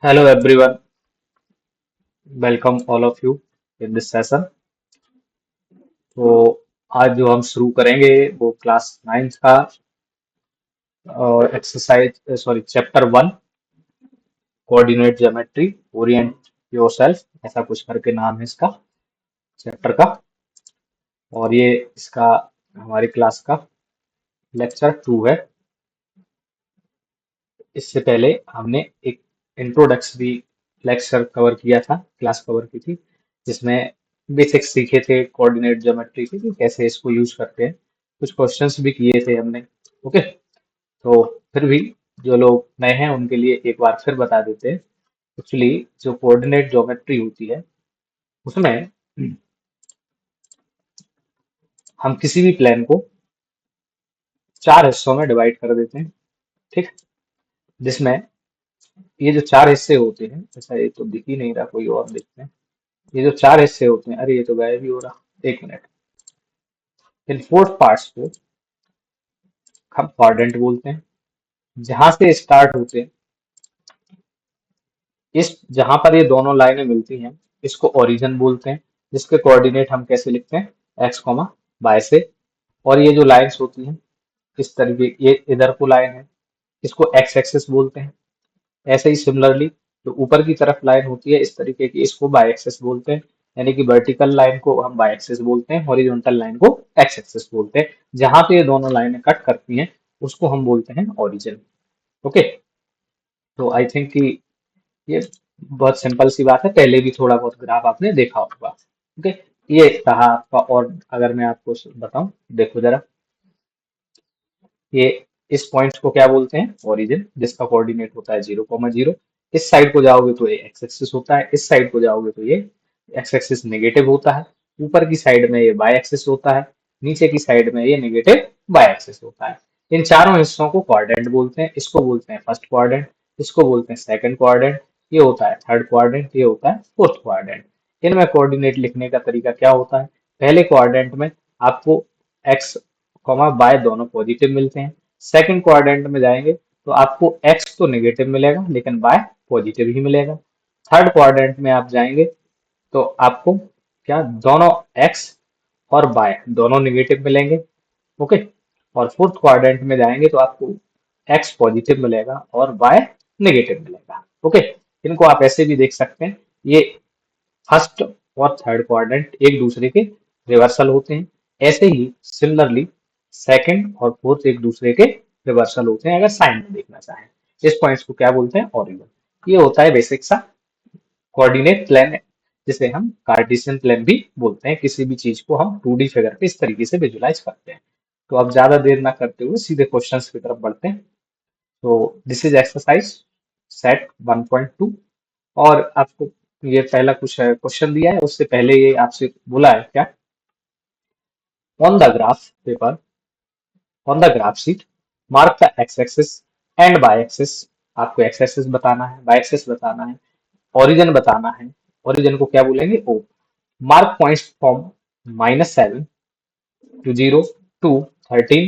Hello everyone, welcome all of you in this session. तो आज जो हम शुरू करेंगे वो क्लास 9th का exercise sorry chapter 1 coordinate geometry Orient yourself ऐसा कुछ करके नाम है इसका चैप्टर का। और ये इसका हमारी क्लास का लेक्चर 2 है। इससे पहले हमने एक इंट्रोडक्टरी लेक्चर कवर किया था, क्लास कवर की थी, जिसमें बेसिक्स सीखे थे कोऑर्डिनेट ज्योमेट्री के कि कैसे इसको यूज करते हैं। कुछ क्वेश्चंस भी किए थे हमने। ओके, तो फिर भी जो लोग नए हैं उनके लिए एक बार फिर बता देते हैं। एक्चुअली जो कोऑर्डिनेट ज्योमेट्री होती है उसमें हम किसी भी प्लेन को 4 हिस्सों में डिवाइड कर देते हैं। ठीक, जिसमें ये जो 4 हिस्से होते हैं, ऐसा ये तो दिख ही नहीं रहा, कोई और देखते हैं। ये जो 4 हिस्से होते हैं, अरे ये तो गायब ही हो रहा, एक मिनट। इन 4 पार्ट्स को हम क्वाड्रेंट बोलते हैं। जहां से स्टार्ट होते हैं, इस जहां पर ये दोनों लाइनें मिलती हैं, इसको ओरिजिन बोलते हैं। जिसके कोऑर्डिनेट हम कैसे लिखते हैं, एक्स कॉमा वाई से। और ये जो लाइंस होती हैं इस तरीके, ये इधर को लाइन है, इसको एक्स एक्सिस बोलते हैं। ऐसे ही सिमिलरली जो ऊपर की तरफ लाइन होती है इस तरीके की, इसको बाई एक्सिस बोलते हैं। यानी कि वर्टिकल लाइन को हम बाई एक्सिस बोलते हैं, हॉरिजॉन्टल लाइन को एक्स एक्सिस बोलते हैं। जहां पे ये दोनों लाइनें कट करती हैं उसको हम बोलते हैं ओरिजिन। ओके, तो आई थिंक कि ये बहुत सिंपल सी बात है, पहले भी थोड़ा बहुत ग्राफ आपने देखा होगा। ओके, ये रहा आपका। और अगर मैं आपको बताऊं, देखो जरा, ये इस पॉइंट को क्या बोलते हैं, ओरिजिन, जिसका कोऑर्डिनेट होता है 0,0। इस साइड को जाओगे तो ये एक्स एक्सिस होता है, इस साइड को जाओगे तो ये एक्स एक्सिस नेगेटिव होता है। ऊपर की साइड में ये वाई एक्सिस होता है, नीचे की साइड में ये नेगेटिव वाई एक्सिस होता है। इन चारों हिस्सों को क्वाड्रेंट बोलते हैं। इसको बोलते हैं फर्स्ट क्वाड्रेंट, इसको बोलते हैं सेकंड क्वाड्रेंट, ये होता है थर्ड क्वाड्रेंट, ये होता है फोर्थ क्वाड्रेंट। इनमें कोऑर्डिनेट लिखने का तरीका क्या होता है, पहले क्वाड्रेंट में आपको एक्स कॉमा बाय दोनों पॉजिटिव मिलते हैं। सेकंड क्वाड्रेंट में जाएंगे तो आपको एक्स तो नेगेटिव मिलेगा लेकिन बाय पॉजिटिव ही मिलेगा। थर्ड क्वाड्रेंट में आप जाएंगे तो आपको क्या, दोनों एक्स और बाय दोनों नेगेटिव मिलेंगे। ओके, और फोर्थ क्वाड्रेंट में जाएंगे तो आपको एक्स पॉजिटिव मिलेगा और बाय नेगेटिव मिलेगा। ओके, इनको आप ऐसे भी देख सकते हैं, ये फर्स्ट और थर्ड क्वाड्रेंट एक दूसरे के रिवर्सल होते हैं। ऐसे ही सिमिलरली सेकंड और फोर्थ एक दूसरे के रिवर्सल होते हैं, अगर साइन में देखना चाहें। इस पॉइंट्स को क्या बोलते हैं, ओरिजिन। ये होता है बेसिक सा कोऑर्डिनेट प्लेन, जिसे हम कार्टेशियन प्लेन भी बोलते हैं। किसी भी चीज को हम 2D फिगर पे इस तरीके से विजुलाइज करते हैं। तो अब ज्यादा देर ना करते हुए सीधे क्वेश्चंस की तरफ बढ़ते हैं। तो दिस इज एक्सरसाइज सेट 1.2। और आपको ये पहला कुछ क्वेश्चन दिया है, उससे पहले ये आपसे बोला है क्या, on the graph paper, on the graph sheet mark the X axis and Y axis. आपको एक्स एक्सिस बताना है, बाय एक्सिस बताना है, ओरिजिन बताना है। ओरिजिन को क्या बोलेंगे, O. Mark points from -7 to 0 to 13,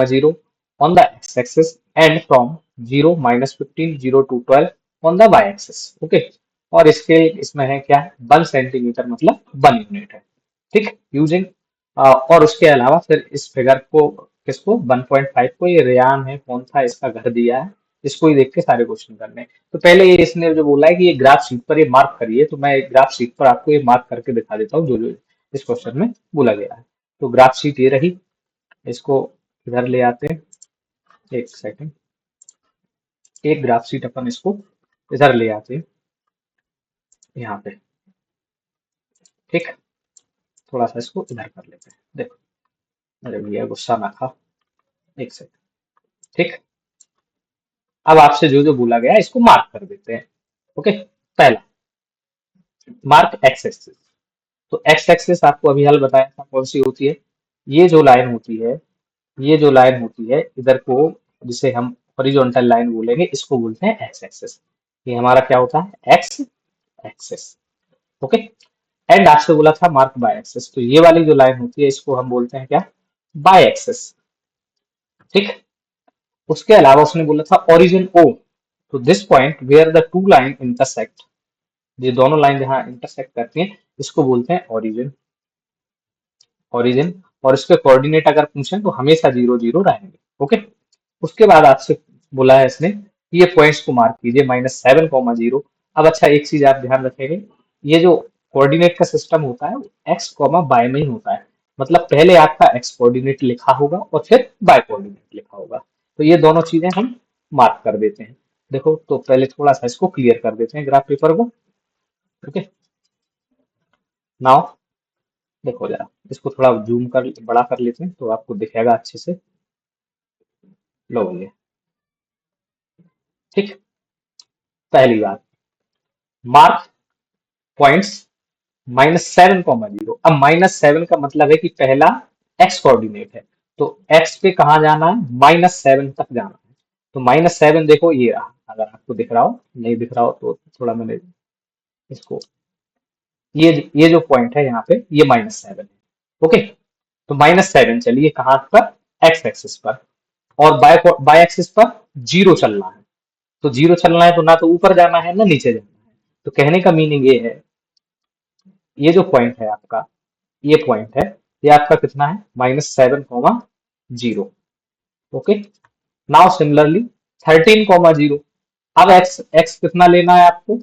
0 on the x-axis and from 0 -15 0 to 12 on the y-axis। Okay, और इसके इसमें है क्या, 1 सेंटीमीटर मतलब 1 यूनिट है। ठीक, यूजिंग। और उसके अलावा फिर इस फिगर को, किसको, 1.5 को, ये रेयान है, कौन था, इसका घर दिया है। इसको ही देख के सारे क्वेश्चन करने हैं। तो पहले ये इसने जो बोला है कि ये ग्राफ शीट पर ये मार्क करिए, तो मैं ग्राफ शीट पर आपको ये मार्क करके दिखा देता हूँ जो जो इस क्वेश्चन में बोला गया है। तो ग्राफ शीट ये रही, इसको इधर ले आते हैं। एक सेकंड, एक ग्राफ शीट अपन इसको इधर ले आते हैं, यहाँ पे। ठीक, थोड़ा सा इसको इधर कर लेते हैं। देखो, अरे भैया गुस्सा ना खा, एक सेकंड। ठीक, अब आपसे जो जो बोला गया है इसको मार्क कर देते हैं। ओके, पहला मार्क एक्स एक्सिस। तो एक्स एक्सिस आपको अभी हल बताया था कौन सी होती है, ये जो लाइन होती है, ये जो लाइन होती है इधर को, जिसे हम हॉरिजॉन्टल लाइन बोलेंगे, इसको बोलते हैं एक्स एक्सिस। ये हमारा क्या होता है, एक्स एक्सिस। ओके, एंड आपसे बोला था मार्क बाय एक्सिस, तो ये वाली जो लाइन होती है इसको हम बोलते हैं क्या, बाय एक्सिस। ठीक, उसके अलावा उसने बोला था ओरिजिन ओ, तो this point where the two line intersect, ये दोनों लाइन जहां इंटरसेक्ट करती हैं इसको बोलते हैं ओरिजिन। ओरिजिन और इसके कोऑर्डिनेट अगर पूछें तो हमेशा 0 0 रहेंगे। ओके, उसके बाद आपसे बोला है इसने कि ये पॉइंट्स को मार्क कीजिए -7, 0। अब अच्छा एक चीज आप ध्यान रखेंगे, ये जो कोऑर्डिनेट का सिस्टम होता है एक्स कॉमा बाय में ही होता है, मतलब पहले आपका एक्स कोऑर्डिनेट लिखा होगा और फिर बाय कोऑर्डिनेट लिखा होगा। तो ये दोनों चीजें हम मार्क कर देते हैं। देखो तो पहले थोड़ा सा इसको क्लियर कर देते हैं ग्राफ पेपर को। ओके, नाउ देखो जरा इसको थोड़ा जूम कर बड़ा कर लेते हैं तो आपको दिखेगा अच्छे से। लो ये ठीक, पहली बात मार्क पॉइंट्स -7, 0। अब -7 का मतलब है कि पहला एक्स कोऑर्डिनेट है, तो एक्स पे कहाँ जाना है, -7 तक जाना है। तो -7 देखो ये रहा, अगर आपको दिख रहा हो, नहीं दिख रहा हो तो थोड़ा मैंने इसको, ये जो पॉइंट है यहाँ पे ये -7 है। ओके, तो -7 चलिए कहाँ पर, एक्स एक्सिस पर, और बाय बाय एक्सिस पर 0 चलना है। तो 0 चलना है तो ना तो ऊपर जाना है ना नीचे जाना है। तो कहने का मीनिंग ये है, ये जो पॉइंट है आपका, ये पॉइंट है, ये आपका कितना है -7, 0। Okay, now similarly 13, 0। अब एक्स एक्स कितना लेना है आपको,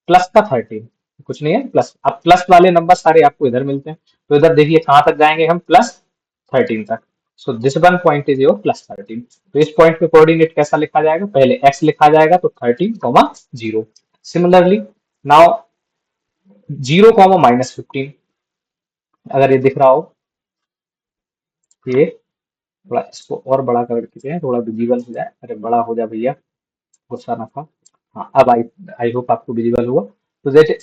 प्लस का 13, कुछ नहीं है प्लस। अब प्लस वाले नंबर सारे आपको इधर मिलते हैं, तो इधर देखिए कहां तक जाएंगे हम, +13 तक। So this one point is your +13। तो इस पॉइंट पे कोऑर्डिनेट कैसा लिखा जाएगा, पहले एक्स लिखा जाएगा तो 13, 0। सिमिलरली नाउ 0, -15, अगर ये दिख रहा हो, ये थोड़ा इसको और बड़ा कर देते हैं, थोड़ा विजिबल हो जाए। अरे बड़ा हो जाए भैया, गुस्सा ना खा। हाँ अब आई आई होप आपको विजिबल हुआ। तो दैट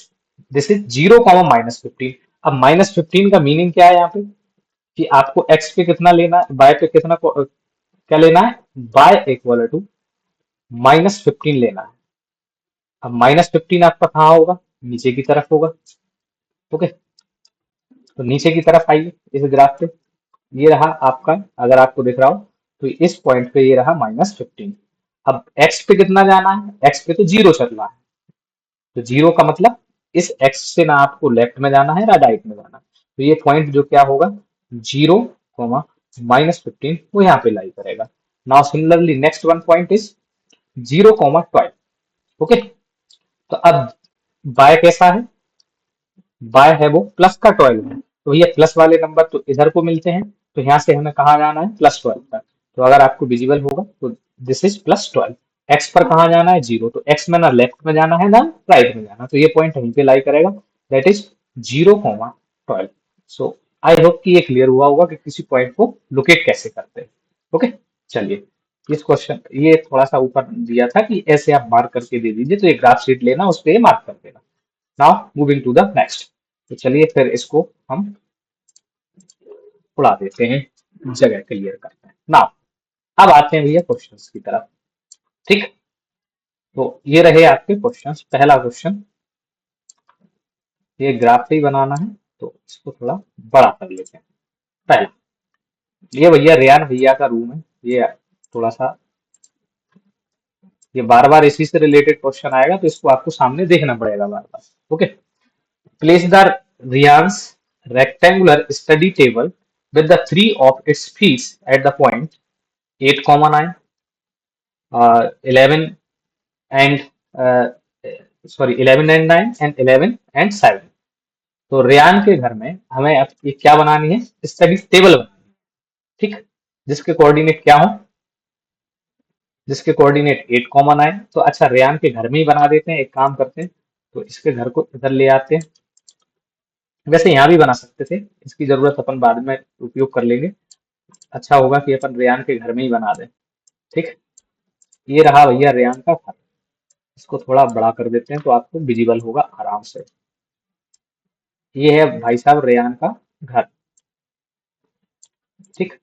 दिस इज 0, -15। अब -15 का मीनिंग क्या है यहाँ पे, कि आपको एक्स पे कितना लेना है, बाय पे कितना क्या लेना है, बाय इक्वल टू -15 लेना है। अब -15 आपका कहाँ होगा, नीचे की तरफ होगा। ओके, तो नीचे की तरफ आइए इस ग्राफ पे, ये रहा आपका, अगर आपको दिख रहा हो तो इस पॉइंट पे ये रहा -15। अब एक्स पे कितना जाना है, एक्स पे तो 0 चलना है, तो 0 का मतलब इस एक्स से ना आपको लेफ्ट में जाना है ना राइट में जाना है। तो ये पॉइंट जो क्या होगा, 0, -15 वो यहाँ पे लाई करेगा। Now similarly next one point is 0, 12। Okay, तो अब बाय कैसा है, बाय है वो प्लस का 12 है, तो ये प्लस वाले नंबर तो इधर को मिलते हैं, तो यहाँ से हमें कहाँ जाना है, +12 तक। तो अगर आपको विजिबल होगा तो दिस इज +12। एक्स पर कहाँ जाना है, 0, तो एक्स में ना लेफ्ट में जाना है ना राइट में जाना, तो ये पॉइंट वहीं पे लाई करेगा, that is 0, 12। So I hope कि ये क्लियर हुआ होगा कि किसी पॉइंट को लोकेट कैसे करते हैं। ओके, चलिए इस क्वेश्चन, ये थोड़ा सा ऊपर दिया था कि ऐसे आप मार्क करके दे दीजिए, तो ये ग्राफ शीट लेना उस पर मार्क कर देना। Now moving to the next, तो चलिए फिर इसको हम उड़ा देते हैं, जगह क्लियर करते हैं। नाउ अब आते हैं भैया क्वेश्चंस की तरफ। ठीक, तो ये रहे आपके क्वेश्चंस। पहला क्वेश्चन, ये ग्राफ ही बनाना है तो इसको थोड़ा बड़ा कर लेते हैं। पहला, ये भैया रेयान भैया का रूम है, ये थोड़ा सा, ये बार बार इसी से रिलेटेड क्वेश्चन आएगा तो इसको आपको सामने देखना पड़ेगा बार बार। Okay, place the Ryan's rectangular study table with the three of its feet at the point 8, 9, 11 and uh, 11 and 9 and 11 and 7। तो रेयान के घर में हमें अब ये क्या बनानी है, स्टडी टेबल बनानी है। ठीक, जिसके कोऑर्डिनेट क्या हो, जिसके कोऑर्डिनेट 8, 9। तो अच्छा रेयान के घर में ही बना देते हैं, एक काम करते हैं, तो इसके घर को इधर ले आते हैं। वैसे यहाँ भी बना सकते थे, इसकी जरूरत अपन बाद में उपयोग कर लेंगे। अच्छा होगा कि अपन रेयान के घर में ही बना दें। ठीक, ये रहा भैया रेयान का घर, इसको थोड़ा बड़ा कर देते हैं तो आपको विजिबल होगा आराम से। ये है भाई साहब रेयान का घर। ठीक,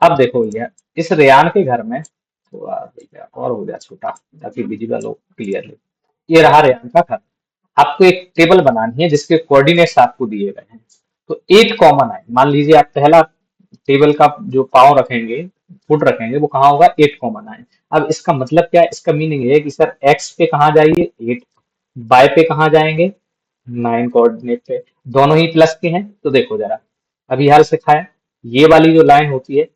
अब देखो भैया इस रेयान के घर में थोड़ा भैया और हो गया छोटा ताकि विजिबल हो क्लियरली। ये रहा रेयान का घर, आपको एक टेबल बनानी है जिसके कोऑर्डिनेट्स आपको दिए गए हैं। तो 8, 9, मान लीजिए आप पहला टेबल का जो पाँव रखेंगे, फुट रखेंगे, वो कहाँ होगा 8,9। अब इसका मतलब क्या है, इसका मीनिंग है कि सर एक्स पे कहाँ जाइए 8, बाय पे कहाँ जाएंगे 9 कोऑर्डिनेट पे, दोनों ही प्लस के हैं। तो देखो जरा, अभी हाल सिखाया, ये वाली जो लाइन होती है,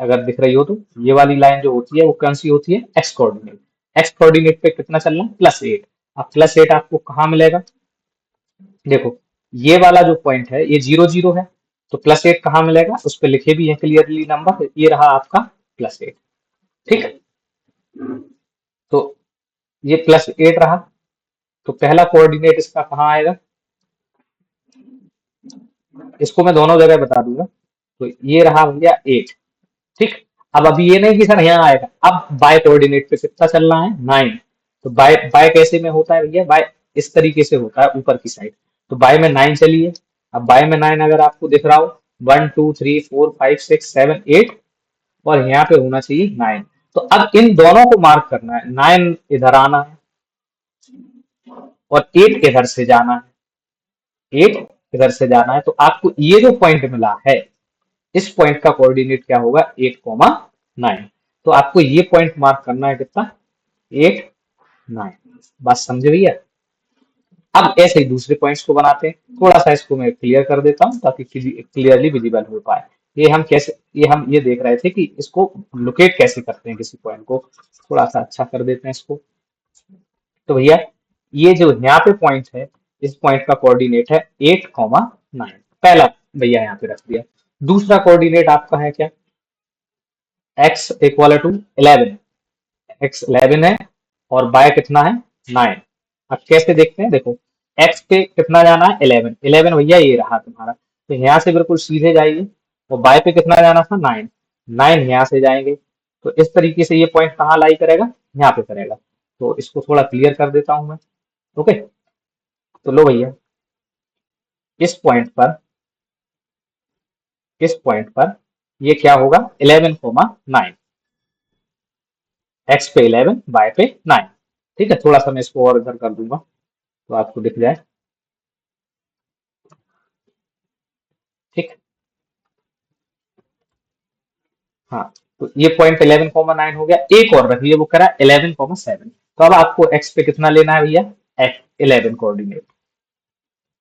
अगर दिख रही हो तो, ये वाली लाइन जो होती है वो कौन सी होती है, एक्स कोऑर्डिनेट। एक्स कोऑर्डिनेट पे कितना चलना, +8। अब +8 आपको कहाँ मिलेगा, देखो ये वाला जो पॉइंट है ये 0 0 है, तो +8 कहाँ मिलेगा, उस पर लिखे भी है क्लियरली नंबर, ये रहा आपका +8। ठीक है, तो ये +8 रहा, तो पहला कोऑर्डिनेट इसका कहाँ आएगा, इसको मैं दोनों जगह बता दूंगा। तो ये रहा भैया 8। ठीक, अब अभी ये नहीं कि सर यहाँ आएगा, अब बाय कोऑर्डिनेट पे कितना चलना है 9। तो बाय बाय कैसे में होता है भैया, बाय इस तरीके से होता है ऊपर की साइड। तो बाय में 9 चलिए, अब बाय में 9 अगर आपको दिख रहा हो 1 2 3 4 5 6 7 8, और यहाँ पे होना चाहिए 9। तो अब इन दोनों को मार्क करना है, 9 इधर आना है और 8 इधर से जाना है, 8 इधर से जाना है। तो आपको ये जो पॉइंट मिला है, इस पॉइंट का कोऑर्डिनेट क्या होगा 8,9। तो आपको ये पॉइंट मार्क करना है कितना, 8 9। बात समझे भैया। अब ऐसे ही दूसरे पॉइंट्स को बनाते हैं, थोड़ा सा इसको मैं क्लियर कर देता हूँ ताकि क्लियरली विजिबल हो पाए। ये हम कैसे, ये हम ये देख रहे थे कि इसको लोकेट कैसे करते हैं किसी पॉइंट को, थोड़ा सा अच्छा कर देते हैं इसको। तो भैया ये जो यहाँ पे पॉइंट है, इस पॉइंट का कोऑर्डिनेट है 8,9, पहला भैया यहाँ पे रख दिया। दूसरा कोऑर्डिनेट आपका है क्या, x इक्वल टू 11, x 11 है और बाय कितना है 9। अब कैसे देखते हैं, देखो x पे कितना जाना है 11, 11 भैया ये रहा तुम्हारा, तो यहाँ से बिल्कुल सीधे जाइए, और बाय पे कितना जाना था 9, 9 यहाँ से जाएंगे। तो इस तरीके से ये पॉइंट कहाँ लाई करेगा, यहाँ पे करेगा। तो इसको थोड़ा क्लियर कर देता हूँ मैं। ओके, तो लो भैया, इस पॉइंट पर, इस पॉइंट पर ये क्या होगा 11,9, एक्स पे 11 बाय पे 9। ठीक है, थोड़ा सा मैं इसको और इधर कर दूंगा तो आपको दिख जाए। ठीक, हाँ, तो ये पॉइंट 11,9 हो गया। एक और रखिए, वो करा 11,7। तो अब आपको एक्स पे कितना लेना है भैया, 11 कोऑर्डिनेट,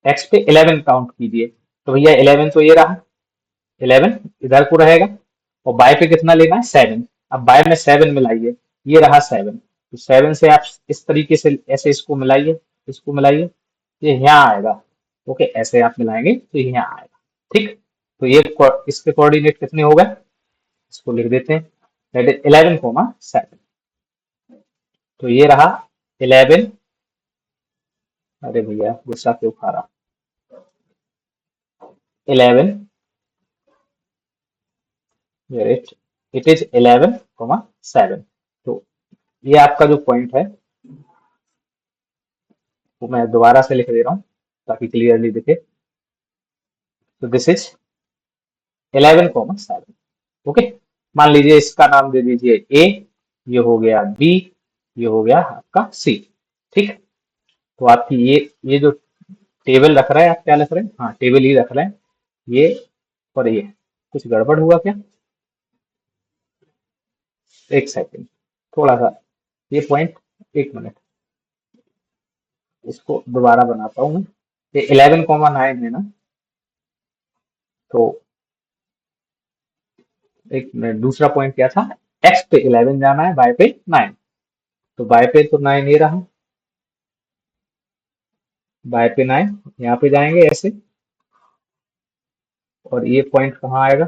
एक्स पे 11 काउंट कीजिए। तो भैया 11 तो ये रहा, 11 इधर को रहेगा, और बाय पे कितना लेना है 7। अब बाय में 7 मिलाइए, ये रहा 7। तो 7 से आप इस तरीके से ऐसे इसको मिलाइए, इसको मिलाइए, ये यहाँ आएगा। ओके, ऐसे आप मिलाएंगे तो ये यहाँ आएगा। ठीक, तो ये इसके कोऑर्डिनेट कितने हो गए, इसको लिख देते हैं, दैट इज 11,7। तो ये रहा 11, अरे भैया गुस्सा क्यों खा रहा, 11, इट इज 11,7। तो ये आपका जो पॉइंट है वो मैं दोबारा से लिख दे रहा हूँ ताकि क्लियरली दिखे। तो दिस इज 11,7। ओके, मान लीजिए इसका नाम दे दीजिए ए, ये हो गया बी, ये हो गया आपका सी। ठीक, तो आपकी ये जो टेबल रख रहे हैं, आप क्या रख रहे हैं, हाँ टेबल ही रख रहे हैं, ये और ये। कुछ गड़बड़ हुआ क्या, एक सेकंड, थोड़ा सा ये पॉइंट, एक मिनट, इसको दोबारा बनाता हूँ मैं। ये 11,9 है ना, तो एक मिनट, दूसरा पॉइंट क्या था, एक्स पे 11 जाना है, बाय पे 9। तो बाय पे तो 9 ये रहा, बाय पे 9 यहाँ पे जाएंगे ऐसे, और ये पॉइंट कहाँ आएगा,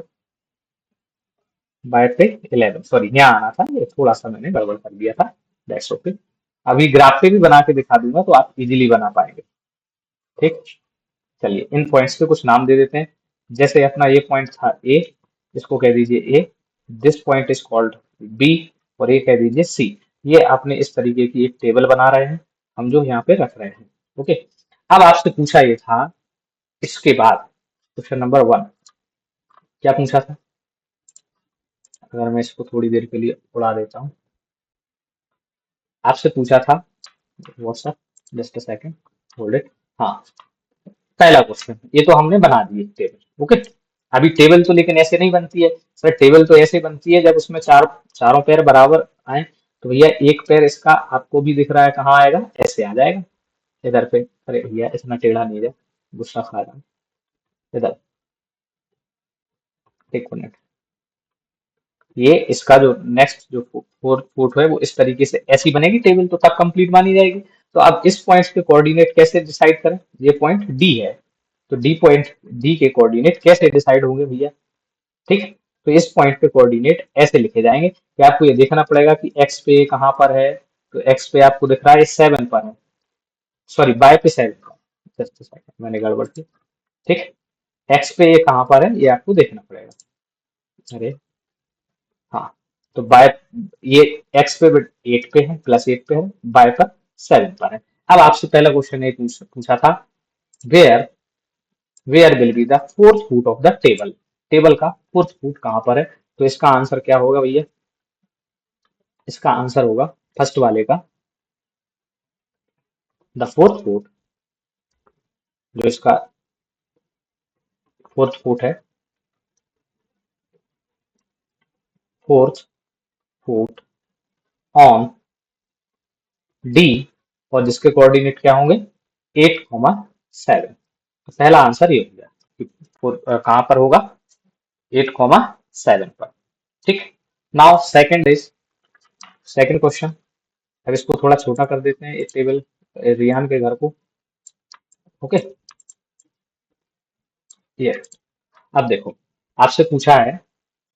बाय पे 11, सॉरी यहाँ आना था, ये थोड़ा सा मैंने गड़बड़ कर दिया था, दैट्स ओके। अभी ग्राफ पे भी बना के दिखा दूंगा तो आप इजीली बना पाएंगे। ठीक, चलिए इन पॉइंट्स के कुछ नाम दे देते हैं। जैसे अपना ये पॉइंट था ए, इसको कह दीजिए A, this point is called B, और ये कह दीजिए सी। ये आपने इस तरीके की एक टेबल बना रहे हैं हम, जो यहाँ पे रख रहे हैं। ओके, अब आपसे पूछा ये था, इसके बाद क्वेश्चन नंबर 1 क्या पूछा था, अगर मैं इसको थोड़ी देर के लिए उड़ा देता हूँ, आपसे पूछा था, WhatsApp, just a second, hold it. हाँ, पहला क्वेश्चन ये तो हमने बना दिए टेबल। ओके, अभी टेबल तो लेकिन ऐसे नहीं बनती है सर, टेबल तो ऐसे बनती है जब उसमें चारों पैर बराबर आए। तो भैया एक पैर इसका आपको भी दिख रहा है, कहाँ आएगा, ऐसे आ जाएगा इधर पे। अरे भैया इतना टेढ़ा नहीं है, गुस्सा खा रहा हूँ। इधर, एक मिनट। ये इसका जो नेक्स्ट जो फोर्थ फुट है वो इस तरीके से ऐसी बनेगी टेबल, तो तब कंप्लीट मानी जाएगी। तो अब इस पॉइंट के कोऑर्डिनेट कैसे डिसाइड करें, ये पॉइंट डी है, तो डी पॉइंट, डी के कोऑर्डिनेट कैसे डिसाइड होंगे भैया, ठीक है। तो इस पॉइंट पे कोऑर्डिनेट ऐसे लिखे जाएंगे कि आपको ये देखना पड़ेगा कि एक्स पे कहाँ पर है। तो एक्स पे आपको दिख रहा है 7 पर है, सॉरी बाय पे 7 पर, जस्ट सेकंड मैंने गड़बड़ की, ठीक है। एक्स पे ये कहाँ पर है ये आपको देखना पड़ेगा। अरे हाँ, तो बाय, ये एक्स पे 8 पे है, +8 पे है, बाय पर 7 पर है। अब आपसे पहला क्वेश्चन ये पूछा था, where where will be the fourth foot of the table, table का फोर्थ फुट कहाँ पर है। तो इसका आंसर क्या होगा भैया, इसका आंसर होगा फर्स्ट वाले का, द फोर्थ फुट, जो इसका फोर्थ फुट है, फोर्थ फुट ऑन डी, और जिसके कोऑर्डिनेट क्या होंगे 8,7। तो पहला आंसर ये हो गया कि कहाँ पर होगा 8,7 पर, ठीक। Now second is, second question. अब इसको थोड़ा छोटा कर देते हैं ये टेबल, रियान के घर को, ओके। ये अब देखो, आपसे पूछा है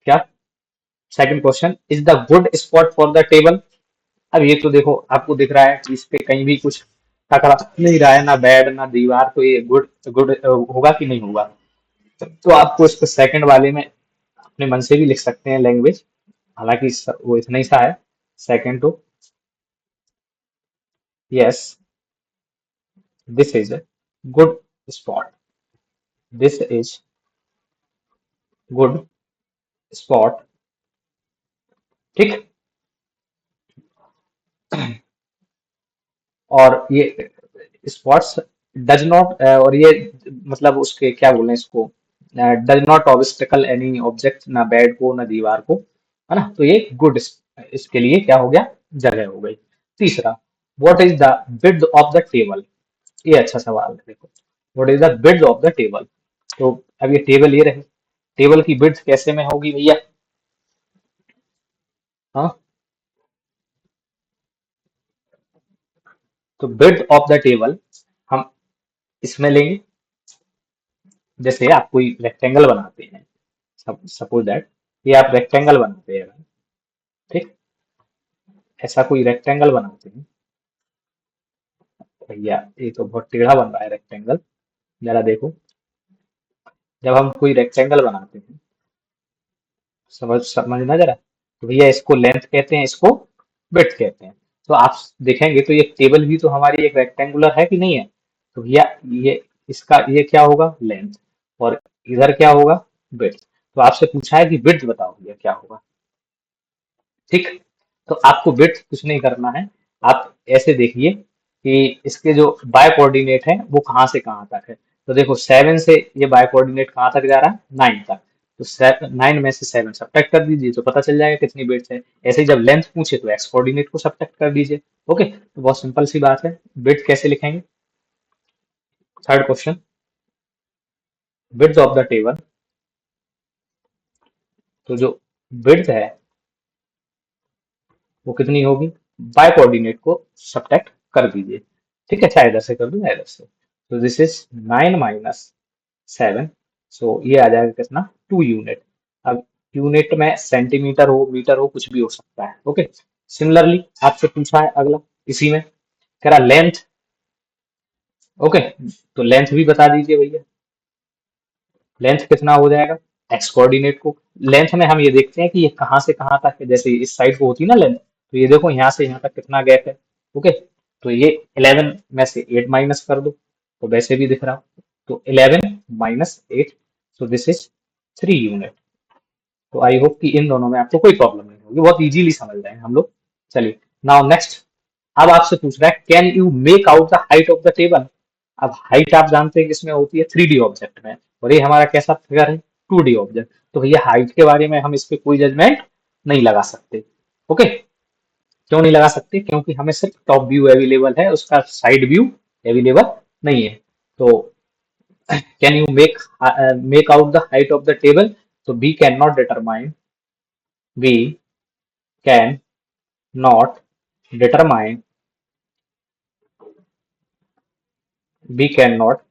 क्या, second question, is the good spot for the table. अब ये तो देखो आपको दिख रहा है कि इस पे कहीं भी कुछ टकरा नहीं रहा है, ना बेड ना दीवार, तो ये गुड गुड होगा कि नहीं होगा। तो आपको इसको सेकंड वाले में अपने मन से भी लिख सकते हैं लैंग्वेज, हालांकि वो इतना ही सा है। Second two, yes this is a good spot, this is good spot, ठीक। और ये स्पॉट्स डज नॉट, और ये मतलब उसके क्या बोले इसको, does not obstacle any object, ना बेड को ना दीवार को, है ना। तो ये गुड, इसके लिए क्या हो गया, जगह हो गई। तीसरा, what is the width of the table, ये अच्छा सवाल है देखो, what is the width of the table. तो अब ये टेबल ये रहे, टेबल की विड्थ कैसे में होगी भैया, हाँ। तो विड्थ ऑफ द टेबल हम इसमें लेंगे, जैसे आप कोई रेक्टेंगल बनाते हैं, सपोज दैट ये आप रेक्टेंगल बनाते हैं, ठीक, ऐसा कोई रेक्टेंगल बनाते हैं। भैया ये तो बहुत टेढ़ा बन रहा है रेक्टेंगल, जरा देखो, जब हम कोई रेक्टेंगल बनाते हैं, समझना जरा, तो भैया इसको लेंथ कहते हैं, इसको विड्थ कहते हैं। तो आप देखेंगे तो ये टेबल भी तो हमारी एक रेक्टेंगुलर है कि नहीं है। तो भैया ये इसका ये क्या होगा, लेंथ, और इधर क्या होगा, विड्थ। तो आपसे पूछा है कि विड्थ बताओ भैया क्या होगा, ठीक। तो आपको विड्थ कुछ नहीं करना है, आप ऐसे देखिए कि इसके जो बाय कोऑर्डिनेट है वो कहाँ से कहाँ तक है। तो देखो 7 से ये बाय कोऑर्डिनेट कहाँ तक जा रहा है, 9 तक। तो 9 में से 7 सब्ट्रैक्ट कर दीजिए तो पता चल जाएगा कितनी विड्थ है। ऐसे ही जब लेंथ पूछे तो एक्स कोऑर्डिनेट को सब्ट्रैक्ट कर दीजिए, ओके। तो बहुत सिंपल सी बात है, विड्थ कैसे लिखेंगे। Third question, width of the table, तो जो विड्थ है वो कितनी होगी, बाय कोऑर्डिनेट को सब्ट्रैक्ट कर दीजिए, ठीक है। चाहे इधर से कर दो या इधर से। तो दिस इज 9 - 7, सो ये आ जाएगा कितना, 2 यूनिट। अब यूनिट में सेंटीमीटर हो, मीटर हो, कुछ भी हो सकता है, ओके। सिमिलरली आपसे पूछा है अगला, इसी में कह रहा लेंथ, ओके। तो लेंथ भी बता दीजिए भैया, लेंथ कितना हो जाएगा, एक्स कोऑर्डिनेट को। लेंथ में हम ये देखते हैं कि ये कहाँ से कहाँ तक है, जैसे इस साइड को होती है ना लेंथ, तो ये देखो यहाँ से यहाँ तक कितना गैप है, ओके। तो ये 11 में से 8 माइनस कर दो, तो वैसे भी दिख रहा। तो 11 - 8, सो दिस इज 3 यूनिट। तो आई होप कि इन दोनों में आपको कोई प्रॉब्लम नहीं होगी, बहुत इजीली समझ जाएंगे हम लोग। चलिए, नाउ नेक्स्ट। अब आपसे पूछ रहा है, can you make out the height of the table. अब हाइट आप जानते हैं किसमें होती है, 3D ऑब्जेक्ट में, और ये हमारा कैसा फिगर है, 2D ऑब्जेक्ट। तो भैया हाइट के बारे में हम इस पे कोई जजमेंट नहीं लगा सकते। ओके, क्यों नहीं लगा सकते? क्योंकि हमें सिर्फ टॉप व्यू अवेलेबल है, उसका साइड व्यू अवेलेबल नहीं है। तो can you make out the height of the table? तो we can not determine, we can not determine, we can not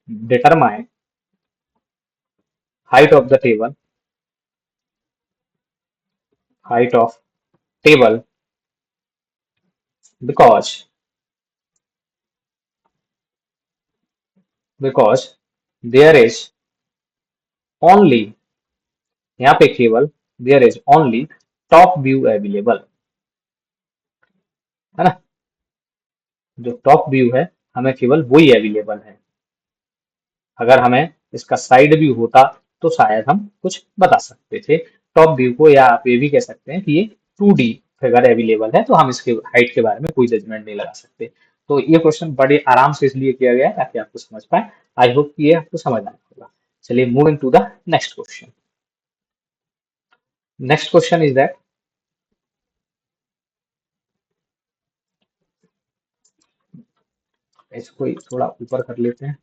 determine height of the table, height of table, because there is only, यहाँ पे केवल there is only top view available, है ना? जो top view है हमें केवल वही अवेलेबल है। अगर हमें इसका साइड व्यू होता तो शायद हम कुछ बता सकते थे टॉप व्यू को, या आप ये भी कह सकते हैं कि ये 2D फिगर अवेलेबल है, तो हम इसके हाइट के बारे में कोई जजमेंट नहीं लगा सकते। तो ये क्वेश्चन बड़े आराम से इसलिए किया गया है ताकि आपको समझ पाए। आई होप कि ये आपको समझ आया होगा। चलिए moving to the next question. Next question is that, इसको ही थोड़ा ऊपर कर लेते हैं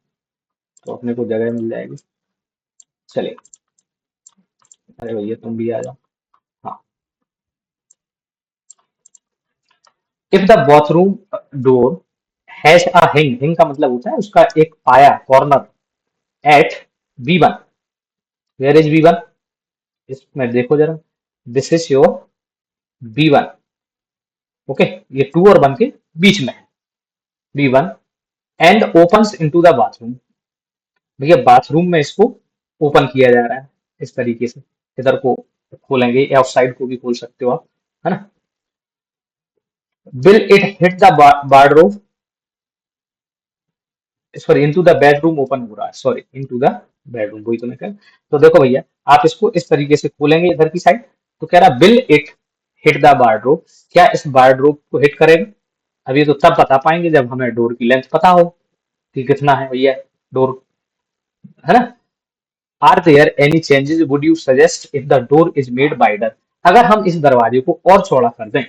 तो अपने को जगह मिल जाएगी। चलिए, अरे भैया तुम भी आ जाओ। हाँ, if the bathroom door has a हिंग, हिंग का मतलब होता है उसका एक पाया, corner, eight V1, where is V1? इसमें देखो जरा, this is your V1। Okay, ये 2 और 1 के बीच में है V1, and opens into the bathroom. भैया बाथरूम में इसको ओपन किया जा रहा है इस तरीके से, इधर को खोलेंगे या उस साइड को भी खोल सकते हो आप, है ना? Will it hit the wardrobe, sorry into the bedroom open हो रहा है, सॉरी इनटू द बेडरूम, वही तो मैं कह। तो देखो भैया, आप इसको इस तरीके से खोलेंगे इधर की साइड, तो कह रहा will it hit the wardrobe, क्या इस वार्डरोब को हिट करेगा? अब ये तो तब बता पाएंगे जब हमें डोर की लेंथ पता हो कि कितना है भैया डोर, है ना? Are there any changes would you suggest if the door is made wider? अगर हम इस दरवाजे को और चौड़ा कर दें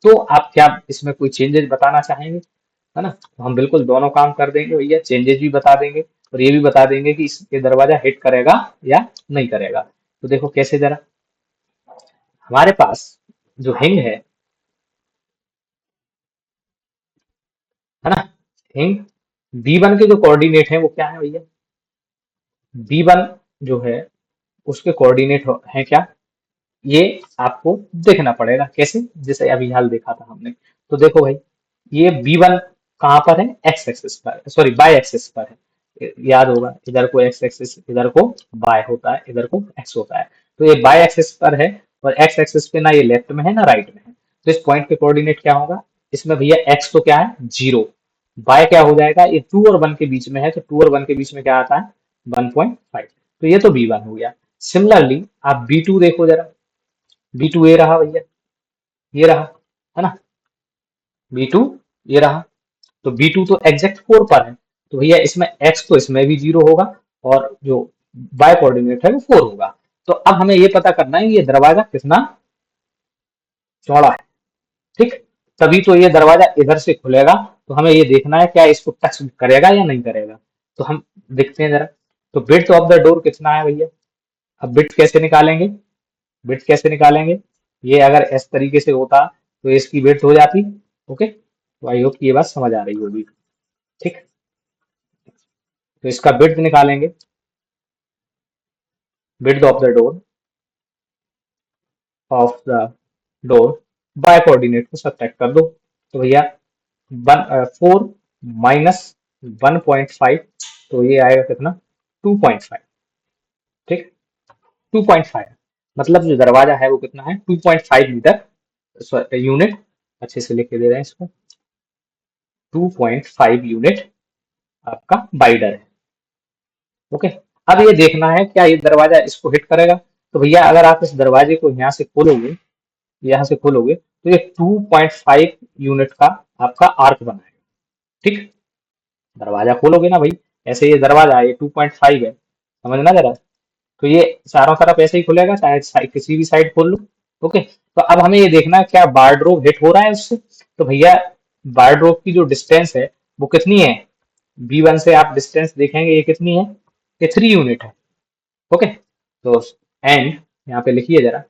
तो आप क्या इसमें कोई चेंजेस बताना चाहेंगे, है ना? तो हम बिल्कुल दोनों काम कर देंगे भैया, चेंजेस भी बता देंगे और ये भी बता देंगे कि ये दरवाजा हिट करेगा या नहीं करेगा। तो देखो कैसे, जरा हमारे पास जो हिंग है ना, हिंग B1 के जो कोऑर्डिनेट है वो क्या है भैया? B1 जो है उसके कोऑर्डिनेट है क्या? ये आपको देखना पड़ेगा कैसे, जैसे अभी हाल देखा था हमने। तो देखो भाई, ये B1 कहाँ पर है? एक्स एक्सिस पर, सॉरी बाय एक्सिस पर है। याद होगा, इधर को एक्स एक्सिस, इधर को बाय होता है, इधर को एक्स होता है। तो ये बाय एक्सिस पर है, और एक्स एक्सिस पे ना ये लेफ्ट में है ना राइट में है। तो इस पॉइंट के कोऑर्डिनेट क्या होगा? इसमें भैया एक्स तो क्या है? 0। बाय क्या हो जाएगा? ये 2 और 1 के बीच में है, तो 2 और 1 के बीच में क्या आता है? 1.5। तो ये तो B1 हो गया। सिमिलरली आप B2 देखो जरा, B2 ये रहा भैया, ये रहा, है ना? B2 ये रहा। तो B2 तो एग्जैक्ट 4 पर है, तो भैया इसमें x तो इसमें भी 0 होगा, और जो बाय कोऑर्डिनेट है वो 4 होगा। तो अब हमें ये पता करना है ये दरवाजा कितना चौड़ा है, ठीक? तभी तो ये दरवाजा इधर से खुलेगा। तो हमें ये देखना है क्या इसको टच करेगा या नहीं करेगा। तो हम देखते हैं जरा, तो विड्थ ऑफ द डोर कितना है भैया? अब विड्थ कैसे निकालेंगे? विड्थ कैसे निकालेंगे? ये अगर इस तरीके से होता तो इसकी विड्थ हो जाती। ओके, तो आई होप कि ये बात समझ आ रही होगी, ठीक? तो इसका विड्थ निकालेंगे, width of the door by coordinate को सब्ट्रैक्ट कर दो। तो भैया 4 माइनस 1.5, तो ये आएगा कितना? 2.5, ठीक? 2.5 मतलब जो दरवाजा है वो कितना है? 2.5 मीटर यूनिट, अच्छे से लिख के दे रहे हैं इसको, 2.5 यूनिट आपका वाइडर है। ओके, अब ये देखना है क्या ये दरवाजा इसको हिट करेगा। तो भैया अगर आप इस दरवाजे को यहाँ से खोलोगे, यहाँ से खोलोगे, तो ये 2.5 यूनिट का आपका आर्क बनाएगा, ठीक? दरवाजा खोलोगे ना भाई, ऐसे ये दरवाजा है, ये 2.5 है, समझना जरा। तो ये चारों तरफ ऐसे ही खुलेगा, चाहे किसी भी साइड खोल लो। ओके, तो अब हमें ये देखना है क्या वार्डरोब हिट हो रहा है उससे। तो भैया वार्डरोब की जो डिस्टेंस है वो कितनी है, B1 से आप डिस्टेंस देखेंगे ये कितनी है, ये 3 यूनिट है। ओके, तो एंड यहाँ पे लिखिए जरा,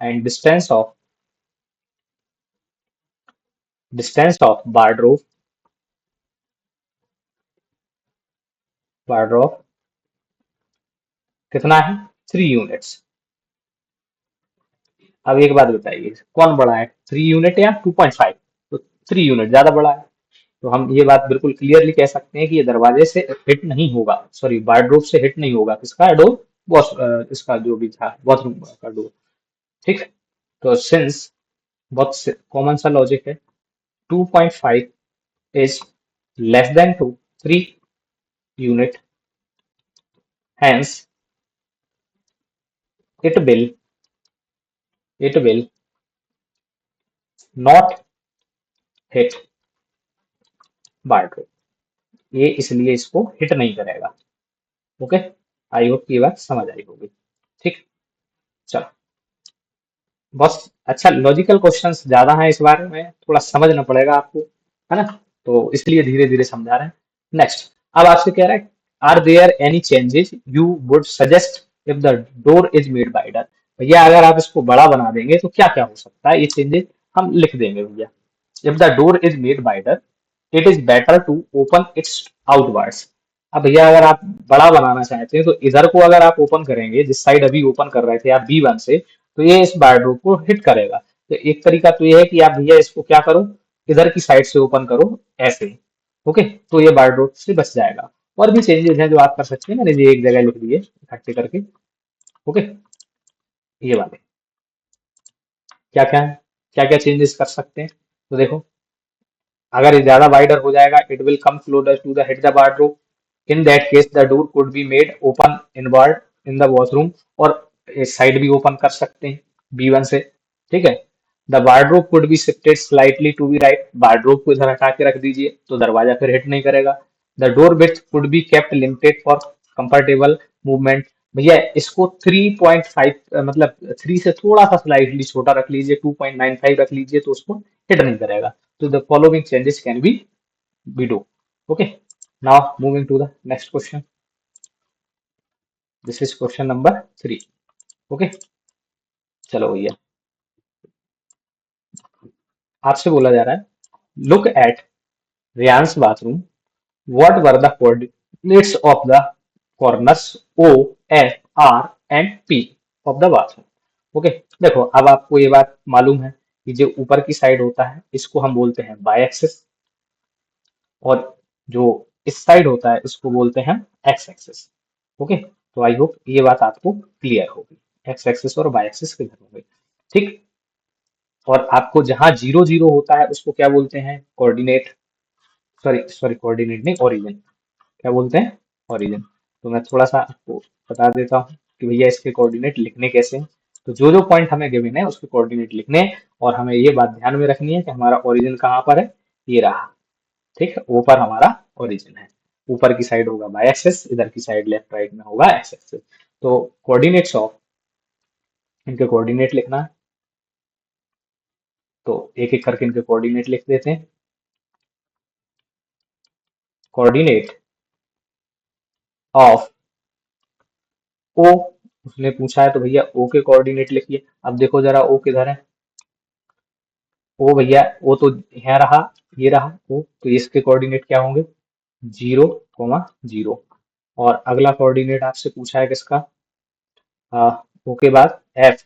एंड डिस्टेंस ऑफ वार्डरोब कितना है, 3 यूनिट्स। अब एक बात बताइए कौन बड़ा है, 3 यूनिट या 2.5। तो 3 यूनिट ज्यादा बड़ा है। तो हम ये बात बिल्कुल क्लियरली कह सकते हैं कि ये दरवाजे से हिट नहीं होगा, सॉरी वार्डरोब से हिट नहीं होगा, किसका डोर, वॉश इसका जो भी था बाथरूम का डोर। ठीक, तो सिंस बहुत कॉमन सा लॉजिक है, 2.5 is less than 2, 3 unit, hence it will it will not hit bar drop, ये इसलिए इसको हिट नहीं करेगा। ओके, आई होप ये बात समझ आई होगी। ठीक, चलो, बस अच्छा लॉजिकल क्वेश्चंस ज्यादा हैं इस बारे में, थोड़ा समझना पड़ेगा आपको, है ना, तो इसलिए धीरे धीरे समझा रहे हैं। नेक्स्ट, अब आपसे कह रहा है, are there any changes you would suggest if the door is made wider. भैया अगर आप इसको बड़ा बना देंगे तो क्या क्या हो सकता है, ये चेंजेस हम लिख देंगे भैया। If the door is made wider, it is better to open its outwards. अब भैया अगर आप बड़ा बनाना चाहते हैं तो इधर को अगर आप ओपन करेंगे, जिस साइड अभी ओपन कर रहे थे आप B1 से, तो ये इस बारडोर को हिट करेगा। तो एक तरीका तो ये है कि आप भैया इसको क्या करो, इधर की साइड से ओपन करो ऐसे। ओके, तो ये बारडोर से बच जाएगा। और भी चेंजेस हैं जो आप कर सकते हैं, मैंने ये एक जगह लिख दिए इकट्ठे करके। ओके, ये वाले क्या क्या है, क्या क्या चेंजेस कर सकते हैं, तो देखो, अगर ये ज्यादा वाइडर हो जाएगा, it will come closer to the hit the wardrobe. In that case the door could be made open inward in the washroom, और इस साइड भी ओपन कर सकते हैं B1 से। ठीक है, the wardrobe could be shifted slightly to be right, wardrobe को इधर हटा के रख दीजिए तो दरवाजा फिर हिट नहीं करेगा। The door width could be kept limited for comfortable movement. भैया इसको 3.5 मतलब 3 से थोड़ा सा स्लाइटली छोटा रख लीजिए, 2.95 रख लीजिए, तो उसको हिट नहीं करेगा। So the following changes can be do. Okay. Now moving to the next question. This is question number 3. Okay. चलो भैया, आपसे बोला जा रहा है, look at Ryan's bathroom. What were the coordinates of the corners O, F, R and P of the bathroom? Okay, देखो अब आपको ये बात मालूम है कि जो ऊपर की साइड होता है इसको हम बोलते हैं बाय एक्सिस, और जो इस साइड होता है इसको बोलते हैं एक्स एक्सिस। ओके, तो आई होप ये बात आपको क्लियर होगी, एक्स एक्सिस और वाई एक्सिस किधर होंगे। ठीक, और आपको जहां 0 0 होता है उसको क्या बोलते हैं, कोऑर्डिनेट, सॉरी सॉरी कोऑर्डिनेट नहीं, ओरिजिन। क्या बोलते हैं, ओरिजिन। तो मैं थोड़ा सा आपको बता देता हूँ कि भैया इसके कोऑर्डिनेट लिखने कैसे हैं। तो जो जो पॉइंट हमें गिवन है उसके कोऑर्डिनेट लिखने हैं, और हमें ये बात ध्यान में रखनी है कि हमारा ओरिजिन कहाँ पर है, ये रहा। ठीक है, ऊपर हमारा ओरिजिन है, ऊपर की साइड होगा वाई एक्सेस, इधर की साइड लेफ्ट राइट में होगा एक्स एक्सेस। तो कोऑर्डिनेट्स ऑफ, इनके कोऑर्डिनेट लिखना है, तो एक एक करके इनके कोऑर्डिनेट लिख देते हैं। कोऑर्डिनेट ऑफ ओ, उसने पूछा है तो भैया ओ के कोऑर्डिनेट लिखिए। अब देखो जरा ओ किधर है, ओ भैया ओ तो यहाँ रहा, ये रहा ओ, तो इसके कोऑर्डिनेट क्या होंगे, 0, 0। और अगला कोऑर्डिनेट आपसे पूछा है किसका, ओ के बाद एफ,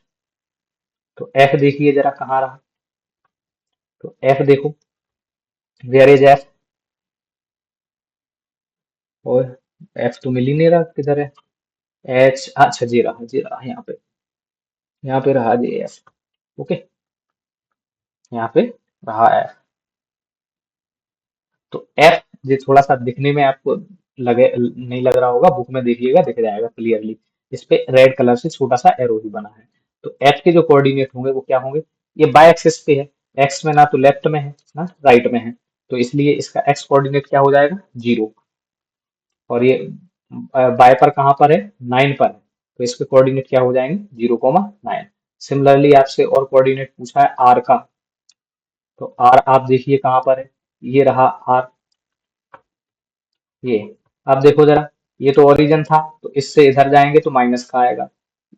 तो एफ देखिए जरा कहाँ रहा, तो एफ देखो, वेयर इज एफ, और एफ तो मिल ही नहीं रहा, किधर है, एच, अच्छा जी रहा यहाँ पे रहा जी एफ। ओके, यहाँ पे रहा एफ। तो एफ ये थोड़ा सा दिखने में आपको लगे नहीं लग रहा होगा, बुक में देखिएगा दिख जाएगा क्लियरली, इस पे रेड कलर से छोटा सा एरो ही बना है। तो एफ के जो कोऑर्डिनेट होंगे वो क्या होंगे, ये बाय एक्सिस पे है, एक्स में ना तो लेफ्ट में है ना राइट में है, तो इसलिए इसका एक्स कोऑर्डिनेट क्या हो जाएगा, 0। और ये बाय पर कहाँ पर है, 9 पर है, तो इसके कोऑर्डिनेट क्या हो जाएंगे 0,9। सिमिलरली आपसे और कोऑर्डिनेट पूछा है आर का, तो आर आप देखिए कहाँ पर है, ये रहा आर, ये अब देखो जरा, ये तो ओरिजिन था, तो इससे इधर जाएंगे तो माइनस का आएगा,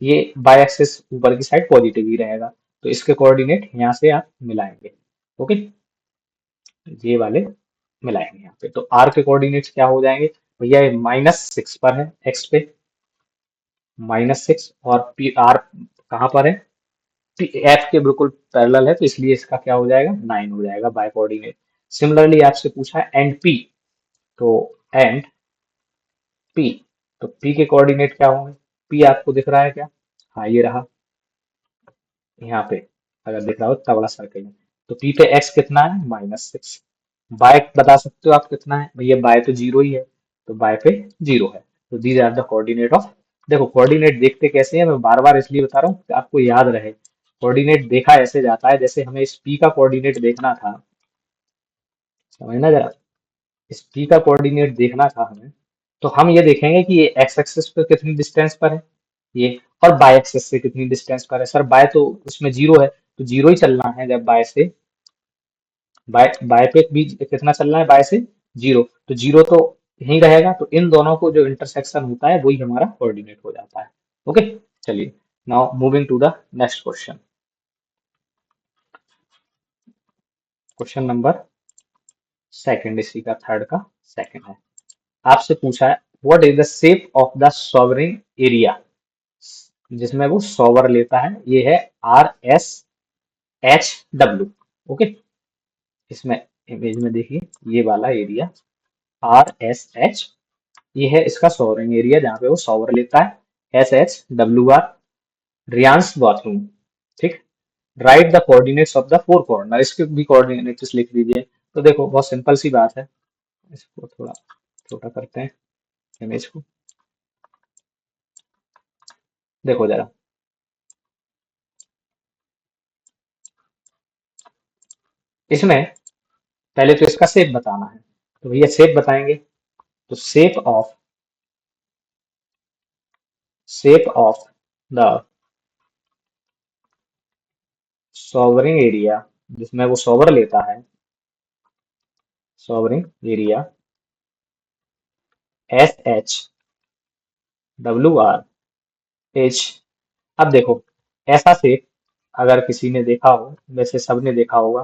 ये बाय एक्सिस ऊपर की साइड पॉजिटिव ही रहेगा, तो इसके कोऑर्डिनेट यहाँ से आप मिलाएंगे। ओके, ये वाले मिलाएंगे यहाँ पे, तो आर के कोऑर्डिनेट्स क्या हो जाएंगे भैया, ये -6 पर है एक्स पे, -6, और पी आर कहाँ पर है, एफ के बिल्कुल पैरेलल है, तो इसलिए इसका क्या हो जाएगा 9 हो जाएगा बाय कोऑर्डिनेट। सिमिलरली आपसे पूछा है एंड पी, तो एंड पी, तो पी के कोऑर्डिनेट क्या होंगे, पी आपको दिख रहा है क्या, हाँ ये रहा, यहाँ पे अगर दिख रहा हो इतना बड़ा सर्कल है, तो पी पे एक्स कितना है -6, बाय बता सकते हो आप कितना है भैया, बाय तो जीरो ही है, तो बाय पे जीरो है, तो these are the coordinate of. देखो कोऑर्डिनेट देखते कैसे हैं, मैं बार बार इसलिए बता रहा हूँ कि आपको याद रहे, कोऑर्डिनेट देखा ऐसे जाता है जैसे हमें इस पी का कोऑर्डिनेट देखना था, समझना जरा, इस पी का कोऑर्डिनेट देखना था हमें, तो हम ये देखेंगे कि ये एक्स एक्सिस पे कितनी डिस्टेंस पर है ये, और बाय एक्सिस से कितनी डिस्टेंस पर है, सर बाय तो उसमें जीरो है, तो जीरो ही चलना है, जब बाय से बाय बाय पे भी कितना चलना है, बाय से जीरो, तो जीरो तो यहीं रहेगा, तो इन दोनों को जो इंटरसेक्शन होता है वही हमारा कोऑर्डिनेट हो जाता है। ओके, चलिए, now moving to the next question, question number second, इसी का थर्ड का सेकंड है, आपसे पूछा है what is the shape of the showering area, जिसमें वो सॉवर लेता है, ये है RSHW। ओके, इसमें इमेज में देखिए ये वाला एरिया RSH, ये है इसका सॉवरिंग एरिया जहाँ पे वो सॉवर लेता है, SHWR रियांस बाथरूम, ठीक। Right the coordinates of the four corner, इसके भी कोऑर्डिनेट्स लिख दीजिए। तो देखो बहुत सिंपल सी बात है, इसको थोड़ा छोटा करते हैं इमेज को, देखो जरा, इसमें पहले तो इसका शेप बताना है, तो भैया शेप बताएंगे, तो shape of the showering area, जिसमें वो सॉवर लेता है, सॉवरिंग एरिया SHWR, अब देखो ऐसा शेप अगर किसी ने देखा हो, वैसे सबने देखा होगा,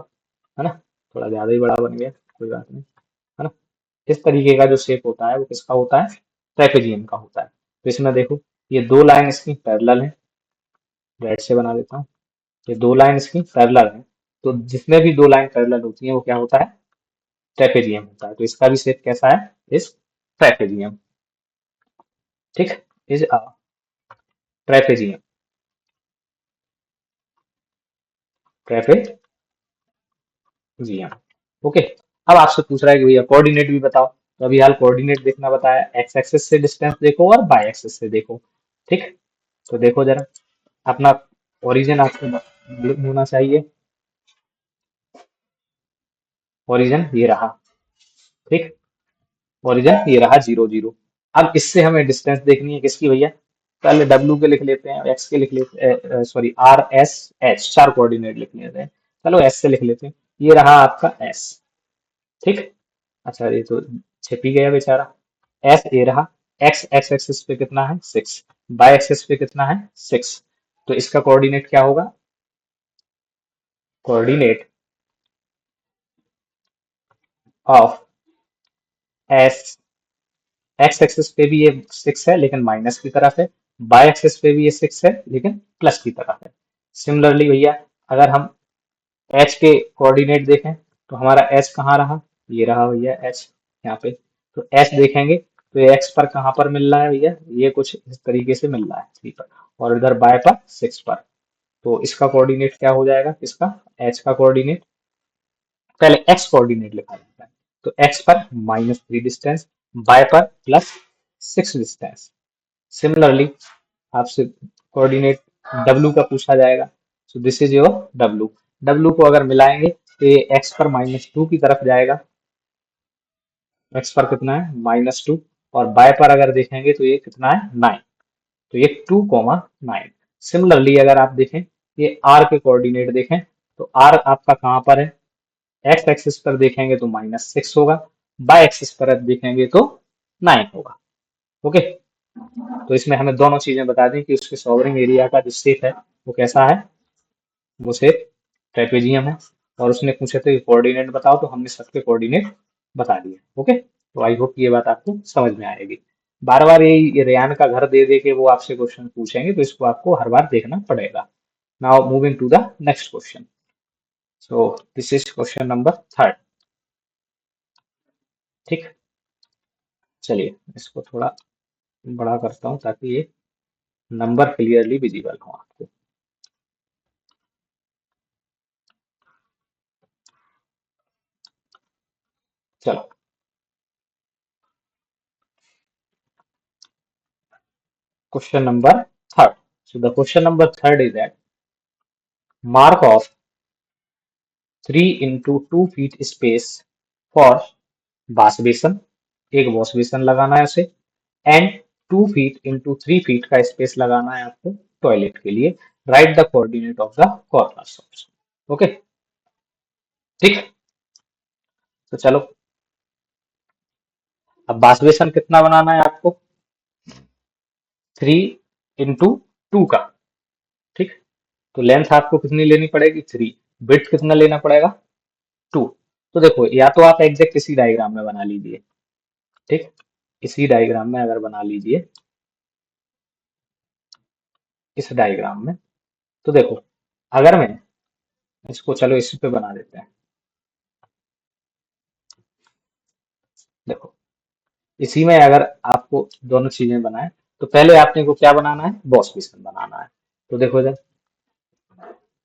है ना, थोड़ा ज्यादा ही बड़ा बन गया, कोई बात नहीं, है ना, इस तरीके का जो शेप होता है वो किसका होता है, ट्रेपेजियम का होता है। तो इसमें देखो ये दो लाइन इसकी पैरेलल है, रेड से बना देता हूँ, ये दो लाइन इसकी पैरेलल है, तो जिसमें भी दो लाइन पैरेलल होती है वो क्या होता है, ट्रेपेजियम होता है, तो इसका भी शेप कैसा है, इस ट्रेपेजियम, ठीक, इज ट्रेपेजियम, ट्रेपेजियम। ओके, अब आपसे पूछ रहा है कि भैया कोऑर्डिनेट भी बताओ, तो अभी हाल कोऑर्डिनेट देखना बताया, एक्स एक्सिस से डिस्टेंस देखो और बाय एक्सिस से देखो, ठीक। तो देखो जरा, अपना ओरिजिन आपको मालूम होना चाहिए, ओरिजिन ये रहा, ठीक, ओरिजिन ये रहा 0 0। अब इससे हमें डिस्टेंस देखनी है किसकी भैया, पहले डब्ल्यू के लिख लेते हैं, एक्स के लिख लेते हैं, सॉरी RSH, चार कोऑर्डिनेट लिख लेते हैं, चलो एस से लिख लेते हैं, ये रहा आपका एस, ठीक। अच्छा ये तो छिप ही गया बेचारा, एस ये रहा, एक्स एक्स एक्सिस पे कितना है 6, बाय एक्सिस पे कितना है 6, तो इसका कोऑर्डिनेट क्या होगा, coordinate of S, x axis पे भी ये 6 है लेकिन माइनस की तरफ है, बाय एक्सिस पे भी ये 6 है लेकिन प्लस की तरफ है। सिमिलरली भैया अगर हम एच के कोऑर्डिनेट देखें, तो हमारा एच कहाँ रहा, ये रहा भैया एच, यहाँ पे, तो एच देखेंगे तो ये एक्स पर कहाँ पर मिल रहा है भैया, ये कुछ इस तरीके से मिल रहा है 3 पर, और इधर बाय पर 6 पर, तो इसका कोऑर्डिनेट क्या हो जाएगा, इसका एच का कोऑर्डिनेट, पहले एक्स कोऑर्डिनेट लिखा जाता है, तो एक्स पर -3 डिस्टेंस, बाय पर +6 डिस्टेंस। सिमिलरली आपसे कोऑर्डिनेट डब्ल्यू का पूछा जाएगा, सो this is your W, W को अगर मिलाएंगे तो ये एक्स पर -2 की तरफ जाएगा, एक्स पर कितना है -2, और बाय पर अगर देखेंगे तो ये कितना है 9, तो ये 2,9। सिमिलरली अगर आप देखें ये आर के कोऑर्डिनेट देखें तो आर आपका कहाँ पर है, एक्स एक्सिस पर देखेंगे तो -6 होगा, बाय एक्सिस पर देखेंगे तो 9 होगा। ओके, तो इसमें हमें दोनों चीजें बता दें कि उसके सॉवरिंग एरिया का जो शेप है वो कैसा है, वो शेप ट्रेपेजियम है। और उसने पूछे थे कोऑर्डिनेट बताओ, तो हमने सबके कोऑर्डिनेट बता दिए। ओके, तो आई होप ये बात आपको समझ में आएगी। बार बार ये रेयान का घर दे दे के वो आपसे क्वेश्चन पूछेंगे, तो इसको आपको हर बार देखना पड़ेगा। Now moving to the next question. So this is question number 3। ठीक, चलिए इसको थोड़ा बड़ा करता हूँ ताकि ये नंबर क्लियरली विजिबल हो आपको। चलो, question number 3। So the question number 3 is that mark of 3 into 2 feet space for wash basin, एक वॉश बेसन लगाना है उसे, एंड 2 फीट इंटू 3 फीट का स्पेस लगाना है आपको टॉयलेट के लिए। Right the coordinate of the corners. Okay, ठीक। तो चलो, अब वॉश बेसन कितना बनाना है आपको, 3 into 2 का। ठीक, तो लेंथ आपको कितनी लेनी पड़ेगी, 3। विड्थ कितना लेना पड़ेगा, 2। तो देखो, या तो आप एग्जैक्ट इसी डायग्राम में बना लीजिए। ठीक, इसी डायग्राम में अगर बना लीजिए, इस डायग्राम में, तो देखो अगर मैं इसको, चलो इस पे बना देते हैं। देखो, इसी में अगर आपको दोनों चीजें बनाए, तो पहले आपने को क्या बनाना है, वॉश बेसन बनाना है। तो देखो इधर,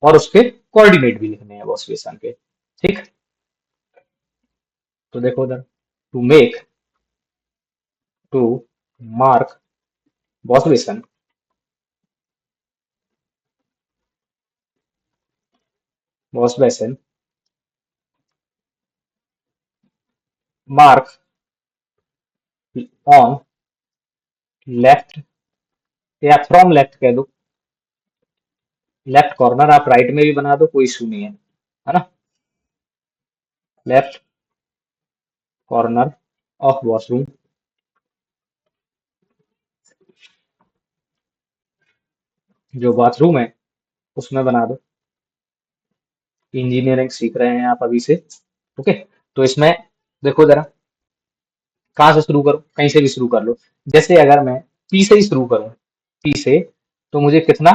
और उसके कोऑर्डिनेट भी लिखने हैं वॉश बेसन के। ठीक, तो देखो इधर, to make, to mark wash basin, wash basin mark on left, या फ्रॉम लेफ्ट कह दो, लेफ्ट कॉर्नर, आप राइट में भी बना दो, कोई इशू नहीं है ना। लेफ्ट कॉर्नर ऑफ वॉशरूम, जो बाथरूम है उसमें बना दो। इंजीनियरिंग सीख रहे हैं आप अभी से। ओके, तो इसमें देखो जरा, कहाँ से शुरू करूं, कहीं से भी शुरू कर लो। जैसे अगर मैं पी से ही शुरू करूं, पी से, तो मुझे कितना,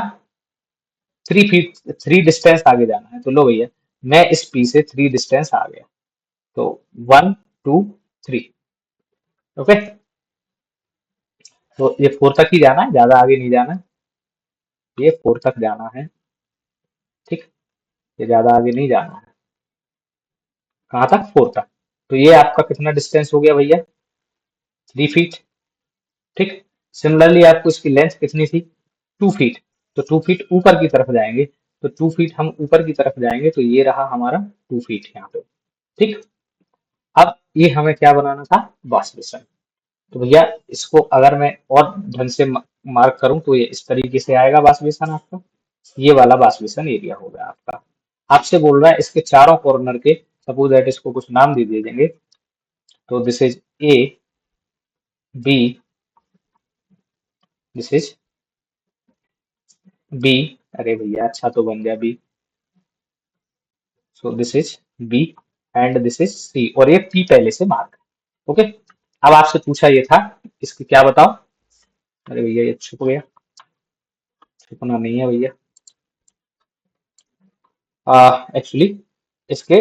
3 फीट, 3 डिस्टेंस आगे जाना है। तो लो भैया, मैं इस पी से 3 डिस्टेंस आ गया, तो 1 2 3। ओके, तो ये 4 तक ही जाना है, ज्यादा आगे नहीं जाना है, ये 4 तक जाना है। ठीक, ये ज्यादा आगे नहीं जाना है। कहाँ तक, 4 तक। तो ये आपका कितना डिस्टेंस हो गया भैया, 3 फीट। ठीक, सिमिलरली आपको इसकी लेंथ कितनी थी, 2 फीट। तो 2 फीट ऊपर की तरफ जाएंगे, तो 2 फीट हम ऊपर की तरफ जाएंगे, तो ये रहा हमारा 2 फीट यहाँ पे। ठीक, अब ये हमें क्या बनाना था, वॉश बेसन। तो भैया इसको अगर मैं और ढंग से मार्क करूं, तो ये इस तरीके से आएगा वॉश बेसन आपका। ये वाला वॉश बेसन एरिया हो गया आपका। आपसे बोल रहा है इसके चारों कॉर्नर के, सपोज दैट इसको कुछ नाम दे दिए देंगे। तो this is A, B, this is B, अरे भैया अच्छा तो बन गया B. So this is B and this is C, और ये पी पहले से मार्क। ओके, अब आपसे पूछा ये था इसकी क्या बताओ, अरे भैया ये छुप गया, छुपना नहीं है भैया। एक्चुअली इसके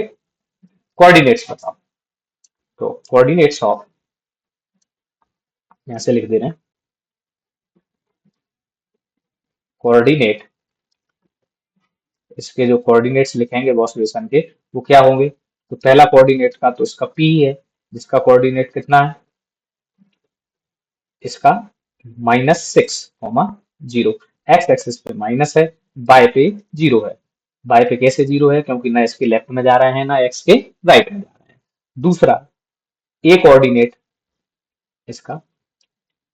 कोऑर्डिनेट्स बताओ। तो कोऑर्डिनेट्स ऑफ, यहां से लिख दे रहे हैं, कोऑर्डिनेट, इसके जो कोऑर्डिनेट्स लिखेंगे वॉश बेसन के, वो क्या होंगे। तो पहला कोऑर्डिनेट का तो इसका पी है, जिसका कोऑर्डिनेट कितना है, इसका -6,0। एक्स एक्सिस पे माइनस है, बाय पे 0 है। बाय पे कैसे 0 है, क्योंकि ना इसके लेफ्ट में जा रहे हैं ना एक्स के राइट में जा रहे हैं। दूसरा, ए कोऑर्डिनेट, इसका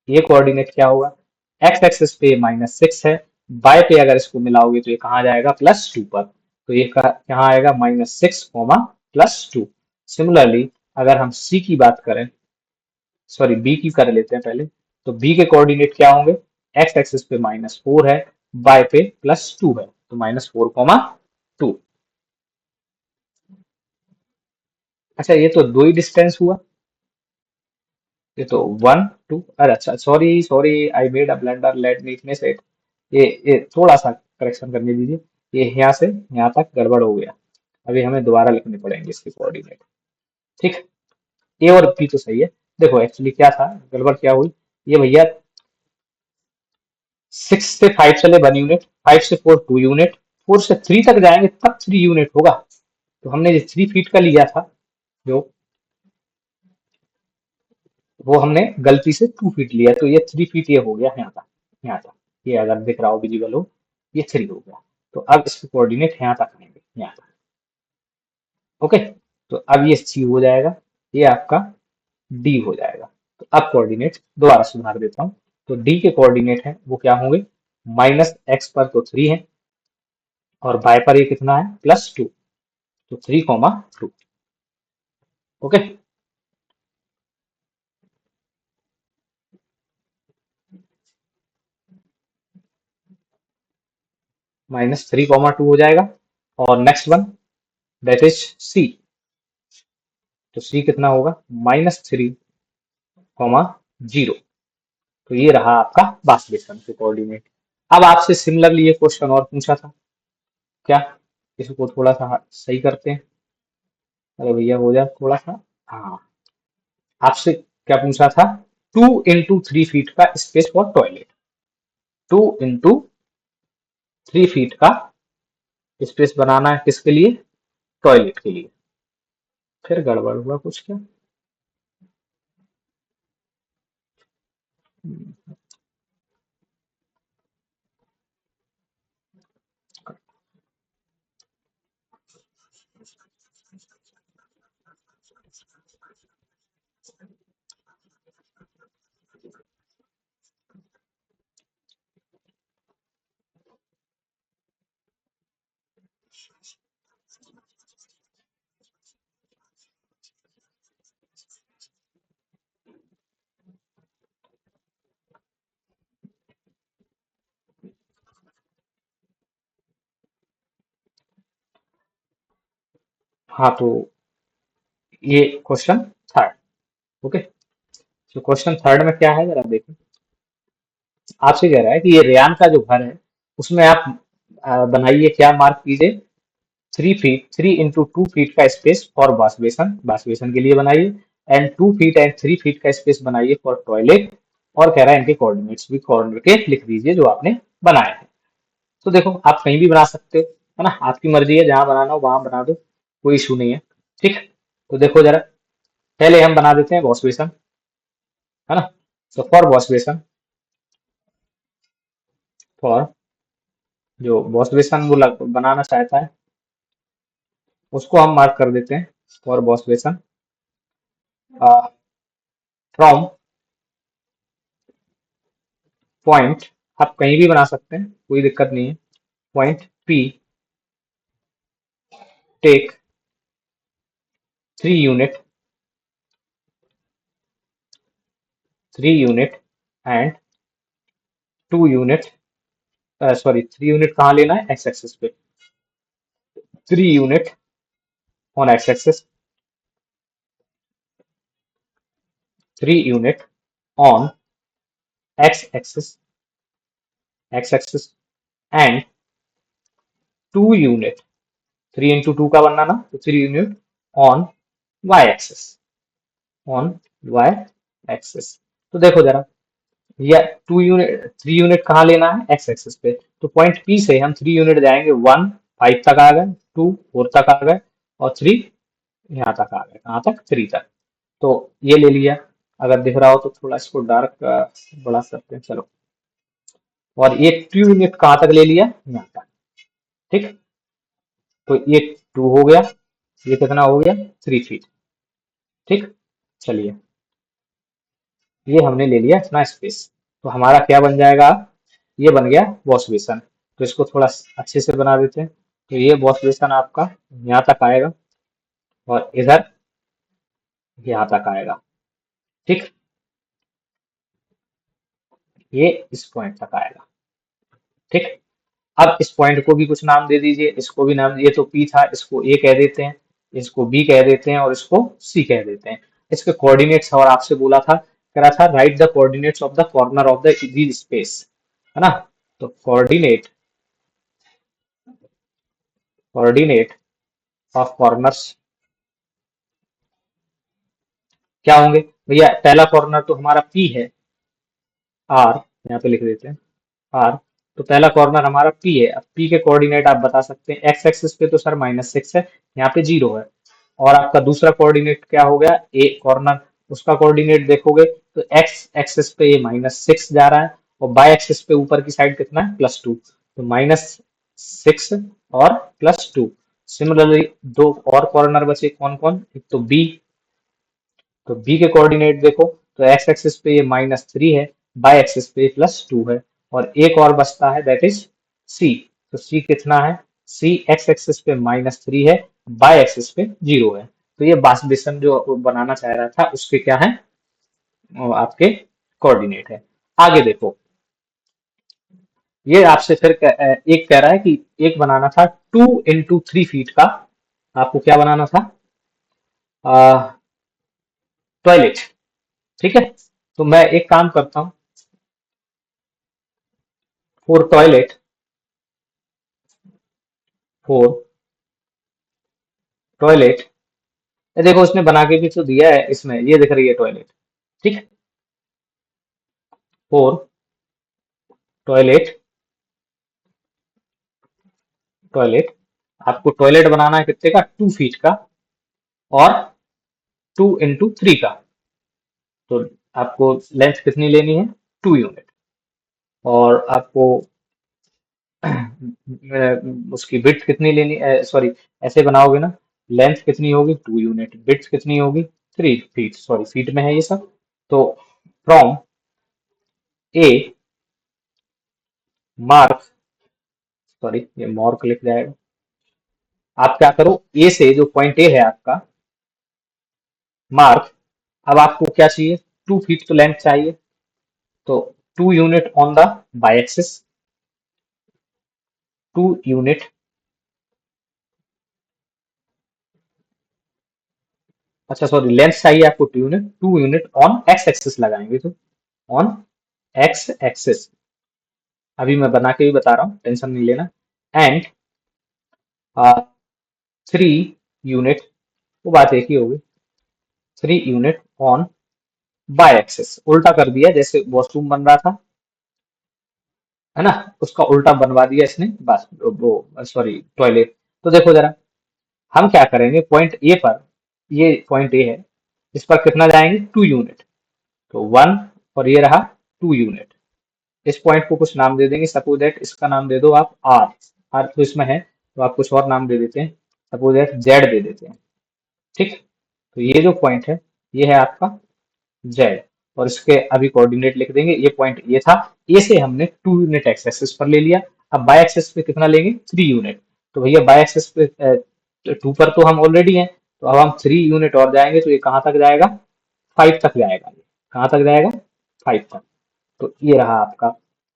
ए कोऑर्डिनेट क्या होगा, एक्स एक्सिस पे -6 है, बाय पे अगर इसको मिलाओगे तो ये कहाँ जाएगा, +2 पर। तो ये कहाँ आएगा, -6, +2। सिमिलरली अगर हम सी की बात करें, सॉरी बी की कर लेते हैं पहले, तो बी के कोऑर्डिनेट क्या होंगे, एक्स एक्सिस पे -4 है, बाय पे +2 है, तो -4, 2। अच्छा ये तो दो ही डिस्टेंस हुआ, ये तो 1, 2, अरे अच्छा sorry sorry, I made a blunder, let me finish it. ये थोड़ा सा करेक्शन करने दीजिए, ये यहाँ से यहाँ तक गड़बड़ हो गया, अभी हमें दोबारा लिखने पड़ेंगे इसके कोऑर्डिनेट। ठीक, ए और बी तो सही है। देखो एक्चुअली क्या था, गड़बड़ क्या हुई, ये भैया 6 से 5 चले 1 यूनिट, 5 से 4 2 यूनिट, 4 से 3 तक जाएंगे तब 3 यूनिट होगा। तो हमने जो 3 फीट का लिया था, जो वो हमने गलती से 2 फीट लिया, तो ये 3 फीट ये हो गया यहाँ तक, यहाँ तक, ये अगर दिख रहा हो विजिबल हो, ये 3 हो गया। तो अब इसके कोऑर्डिनेट यहाँ तक आएंगे, यहाँ तक। ओके, तो अब ये सी हो जाएगा, ये आपका डी हो जाएगा। तो अब कोऑर्डिनेट दोबारा सुधार देता हूँ, तो डी के कोऑर्डिनेट है वो क्या होंगे, -x पर तो 3 है, और बाय पर ये कितना है, +2, तो 3, 2। ओके, -3, 2 हो जाएगा। और next one that is C, तो सी कितना होगा, -3, 0। तो ये रहा आपका वास्तविक के कोऑर्डिनेट। अब आपसे सिमिलरली ये क्वेश्चन और पूछा था, क्या, इसको थोड़ा सा सही करते हैं, अरे भैया हो जाए थोड़ा सा, हाँ, आपसे क्या पूछा था, 2 × 3 फीट का स्पेस फॉर टॉयलेट, 2 × 3 फीट का स्पेस बनाना है किसके लिए, टॉयलेट के लिए। फिर गड़बड़ हुआ कुछ क्या, हाँ तो ये क्वेश्चन थर्ड। ओके, तो क्वेश्चन थर्ड में क्या है जरा देखो, आपसे कह रहा है कि ये रेयान का जो घर है उसमें आप बनाइए, क्या मार्क कीजिए, 3 फीट, 3 × 2 फीट का space for wash basin, wash बेसन के लिए बनाइए, एंड 2 फीट एंड 3 फीट का स्पेस बनाइए फॉर टॉयलेट। और कह रहा है इनके कोऑर्डिनेट्स भी कोऑर्डिनेट लिख दीजिए जो आपने बनाए हैं। तो देखो आप कहीं भी बना सकते हो, है ना, आपकी मर्जी है, जहां बनाना हो वहां बना दो, कोई इशू नहीं है। ठीक, तो देखो जरा, पहले हम बना देते हैं वॉश बेसन, है ना। तो फॉर वॉश बेसन, फॉर जो वॉश बेसन वो बनाना चाहता है उसको हम मार्क कर देते हैं, for wash basin from point, आप कहीं भी बना सकते हैं कोई दिक्कत नहीं है, point P, take 3 unit, 3 unit and 2 unit, sorry 3 unit कहाँ लेना है, एक्स एक्सिस पे, 3 unit on X axis, 3 unit on X axis, X axis and 2 unit, 3 × 2 का बनाना, तो 3 unit on Y axis, on Y axis. तो देखो जरा, या 2 यूनिट, 3 यूनिट कहाँ लेना है, एक्स एक्सिस पे, तो पॉइंट पी से हम 3 यूनिट जाएंगे, 1, 5 तक आ गए, 2, 4 तक आ गए, और 3 यहाँ तक आ गए, कहाँ तक, 3 तक। तो ये ले लिया, अगर दिख रहा हो तो थोड़ा इसको डार्क बढ़ा सकते हैं, चलो। और ये 2 यूनिट कहाँ तक ले लिया, यहाँ तक। ठीक, तो ये 2 हो गया, ये कितना हो गया, 3 फीट। ठीक, चलिए ये हमने ले लिया इतना स्पेस। तो हमारा क्या बन जाएगा, ये बन गया वॉश बेसन। तो इसको थोड़ा अच्छे से बना देते हैं। तो ये वॉश बेसन आपका यहाँ तक आएगा और इधर यहाँ तक आएगा। ठीक, ये इस पॉइंट तक आएगा। ठीक, अब इस पॉइंट को भी कुछ नाम दे दीजिए, इसको भी नाम, ये तो पी था, इसको ए कह देते हैं, इसको बी कह देते हैं और इसको सी कह देते हैं। इसके कोऑर्डिनेट्स और आपसे बोला था, कह रहा था right the coordinates of the corner of the these space, है ना। तो कोऑर्डिनेट ऑफ कॉर्नर्स क्या होंगे भैया, पहला कॉर्नर तो हमारा पी है, आर, यहाँ पे लिख देते हैं आर। तो पहला कॉर्नर हमारा पी है। अब पी के कोऑर्डिनेट आप बता सकते हैं, एक्स एक्सिस पे तो सर -6 है, यहाँ पे 0 है। और आपका दूसरा कोऑर्डिनेट क्या हो गया, ए कॉर्नर, उसका कोऑर्डिनेट देखोगे तो एक्स एक्सिस पे ये -6 जा रहा है, और बाय एक्सिस पे ऊपर की साइड कितना है, +2। तो -6 और +2। सिमिलरली दो और कॉर्नर बचे, कौन कौन, एक तो बी। तो बी के कोऑर्डिनेट देखो, तो एक्स एक्सिस पे ये -3 है, बाय एक्सिस पे +2 है, और एक और बचता है दैट इज सी। तो सी कितना है, सी एक्स एक्सिस पे -3 है, बाय एक्सिस पे 0 है। तो ये बासबेसन जो बनाना चाह रहा था उसके क्या है, आपके कोऑर्डिनेट है। आगे देखो, ये आपसे फिर एक कह रहा है कि एक बनाना था 2 × 3 फीट का, आपको क्या बनाना था, टॉयलेट। ठीक है, तो मैं एक काम करता हूँ, फॉर टॉयलेट, फॉर टॉयलेट, देखो उसने बना के भी तो दिया है, इसमें ये दिख रही है टॉयलेट। ठीक है, फॉर टॉयलेट, टॉयलेट, आपको टॉयलेट बनाना है कितने का, 2 फीट का और 2 × 3 का। तो आपको लेंथ कितनी लेनी है, 2 यूनिट। और आपको उसकी विड्थ कितनी लेनी, सॉरी, ऐसे बनाओगे ना, लेंथ कितनी होगी 2 यूनिट, विड्थ कितनी होगी 3 फीट, सॉरी फीट में है ये सब। तो फ्रॉम ए मार्क, सॉरी ये मार्क लिख जाएगा, आप क्या करो, ए से जो पॉइंट ए है आपका, मार्क। अब आपको क्या चाहिए, 2 फीट तो लेंथ चाहिए, तो 2 unit on the Y axis, 2 unit, अच्छा सॉरी लेंथ चाहिए आपको 2 unit, 2 unit on X axis लगाएंगे, तो ऑन एक्स एक्सिस, अभी मैं बना के भी बता रहा हूँ, टेंशन नहीं लेना। एंड 3 यूनिट, वो बात एक ही होगी, 3 यूनिट ऑन बाय एक्सिस, उल्टा कर दिया जैसे वॉशरूम बन रहा था, है ना, उसका उल्टा बनवा दिया इसने, बस वो, सॉरी टॉयलेट। तो देखो जरा, हम क्या करेंगे, पॉइंट ए पर, ये पॉइंट ए है, इस पर कितना जाएंगे, 2 यूनिट, तो 1, और ये रहा 2 यूनिट। इस पॉइंट को कुछ नाम दे देंगे, सपोज दैट इसका नाम दे दो आप आर, आर तो इसमें है, तो आप कुछ और नाम दे देते हैं, सपोज दैट जेड दे देते हैं। ठीक, तो ये जो पॉइंट है, ये है आपका जेड, और इसके अभी कोऑर्डिनेट लिख देंगे, ये पॉइंट ये था, ए से हमने 2 यूनिट एक्स एक्सिस पर ले लिया। अब बाय एक्सिस पे कितना लेंगे, 3 यूनिट। तो भैया बाय एक्सिस पे 2 पर तो हम ऑलरेडी हैं, तो अब हम 3 यूनिट और जाएंगे, तो ये कहाँ तक जाएगा, 5 तक जाएगा, ये कहाँ तक जाएगा, 5 तक। तो ये रहा आपका।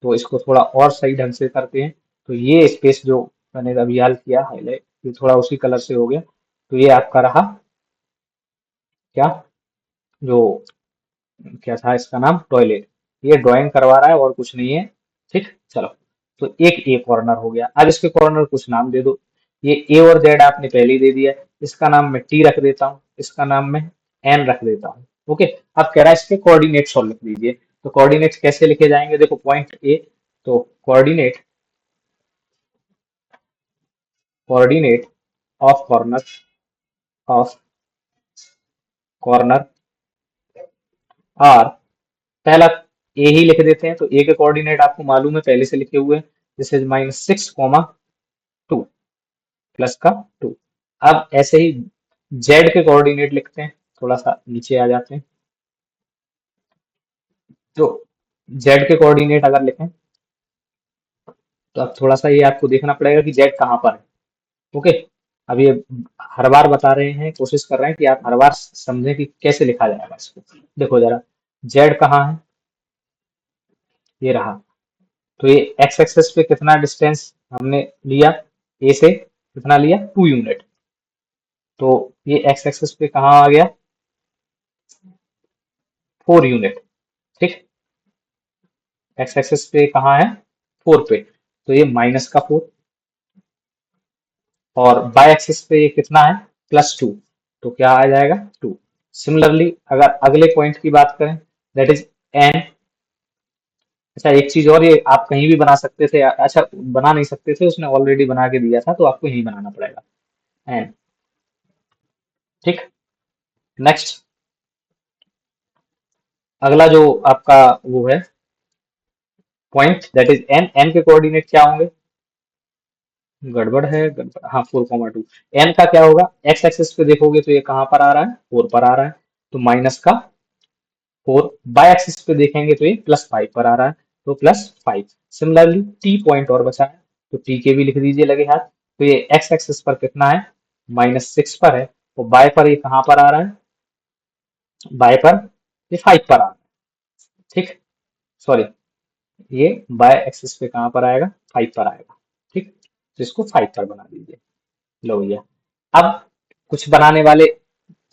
तो इसको थोड़ा और सही ढंग से करते हैं, तो ये स्पेस जो मैंने अभी हाल किया हाईलाइट, ये थोड़ा उसी कलर से हो गया। तो ये आपका रहा क्या, जो क्या था इसका नाम, टॉयलेट। ये ड्राइंग करवा रहा है और कुछ नहीं है। ठीक, चलो, तो एक ए कॉर्नर हो गया। अब इसके कॉर्नर कुछ नाम दे दो, ये ए और जेड आपने पहले ही दे दिया, इसका नाम मैं टी रख देता हूँ, इसका नाम मैं एन रख देता हूँ। ओके, अब कह रहा है इसके कोऑर्डिनेट्स और लिख दीजिए। तो कोऑर्डिनेट्स कैसे लिखे जाएंगे, देखो पॉइंट ए, तो coordinate, coordinate of corner, of corner are, पहला ए ही लिख देते हैं, तो ए के कोऑर्डिनेट आपको मालूम है पहले से लिखे हुए हैं, दिस इज -6, 2 प्लस का 2। अब ऐसे ही जेड के कोऑर्डिनेट लिखते हैं, थोड़ा सा नीचे आ जाते हैं। तो जेड के कोऑर्डिनेट अगर लिखें तो अब थोड़ा सा ये आपको देखना पड़ेगा कि जेड कहाँ पर है। ओके, अब ये हर बार बता रहे हैं, कोशिश कर रहे हैं कि आप हर बार समझें कि कैसे लिखा जाएगा इसको। देखो जरा, जेड कहाँ है, ये रहा। तो ये एक्स एक्सेस पे कितना डिस्टेंस हमने लिया, ए से कितना लिया, 2 यूनिट। तो ये एक्स एक्सेस पे कहाँ आ गया, 4 यूनिट। ठीक, एक्स एक्सेस पे कहाँ है, 4 पे, तो ये -4। और बाय एक्सिस पे ये कितना है, +2, तो क्या आ जाएगा, 2। सिमिलरली अगर अगले पॉइंट की बात करें, दैट इज एन। अच्छा एक चीज और, ये आप कहीं भी बना सकते थे, अच्छा बना नहीं सकते थे, उसने ऑलरेडी बना के दिया था तो आपको यही बनाना पड़ेगा, एन। ठीक, नेक्स्ट अगला जो आपका वो है point, that is N. N के कोऑर्डिनेट क्या होंगे, गड़बड़ है, गड़बड़, हाँ 4,2। एन का क्या होगा, एक्स एक्सिस पे देखोगे तो ये कहाँ पर आ रहा है, 4 पर आ रहा है, तो -4। बाय एक्सिस पे देखेंगे तो ये +5 पर आ रहा है, तो +5। सिमिलरली टी पॉइंट और बचा है, तो टी के भी लिख दीजिए लगे हाथ। तो ये एक्स एक्सिस पर कितना है, -6 पर है, तो बाय पर ये कहाँ पर आ रहा है, बाय पर ये 5 पर आ रहा है। ठीक, सॉरी, ये बाय एक्सिस पे कहाँ पर आएगा, 5 पर आएगा। ठीक, तो इसको 5 पर बना दीजिए। लो भैया, अब कुछ बनाने वाले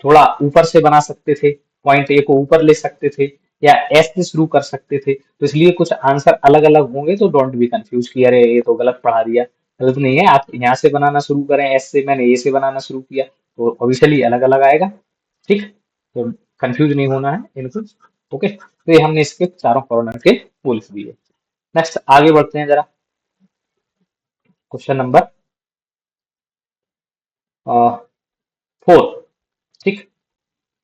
थोड़ा ऊपर से बना सकते थे, पॉइंट ए को ऊपर ले सकते थे, या एस से शुरू कर सकते थे, तो इसलिए कुछ आंसर अलग अलग होंगे, तो डोंट बी कंफ्यूज कि अरे ये तो गलत पढ़ा दिया। गलत नहीं है, आप यहाँ से बनाना शुरू करें एस से, मैंने ए से बनाना शुरू किया, तो ऑब्वियसली अलग अलग आएगा। ठीक, तो कंफ्यूज नहीं होना है इनको। ओके, तो ये हमने इसके चारों कॉर्नर के वो लिख दिए। नेक्स्ट आगे बढ़ते हैं जरा, क्वेश्चन नंबर 4। ठीक,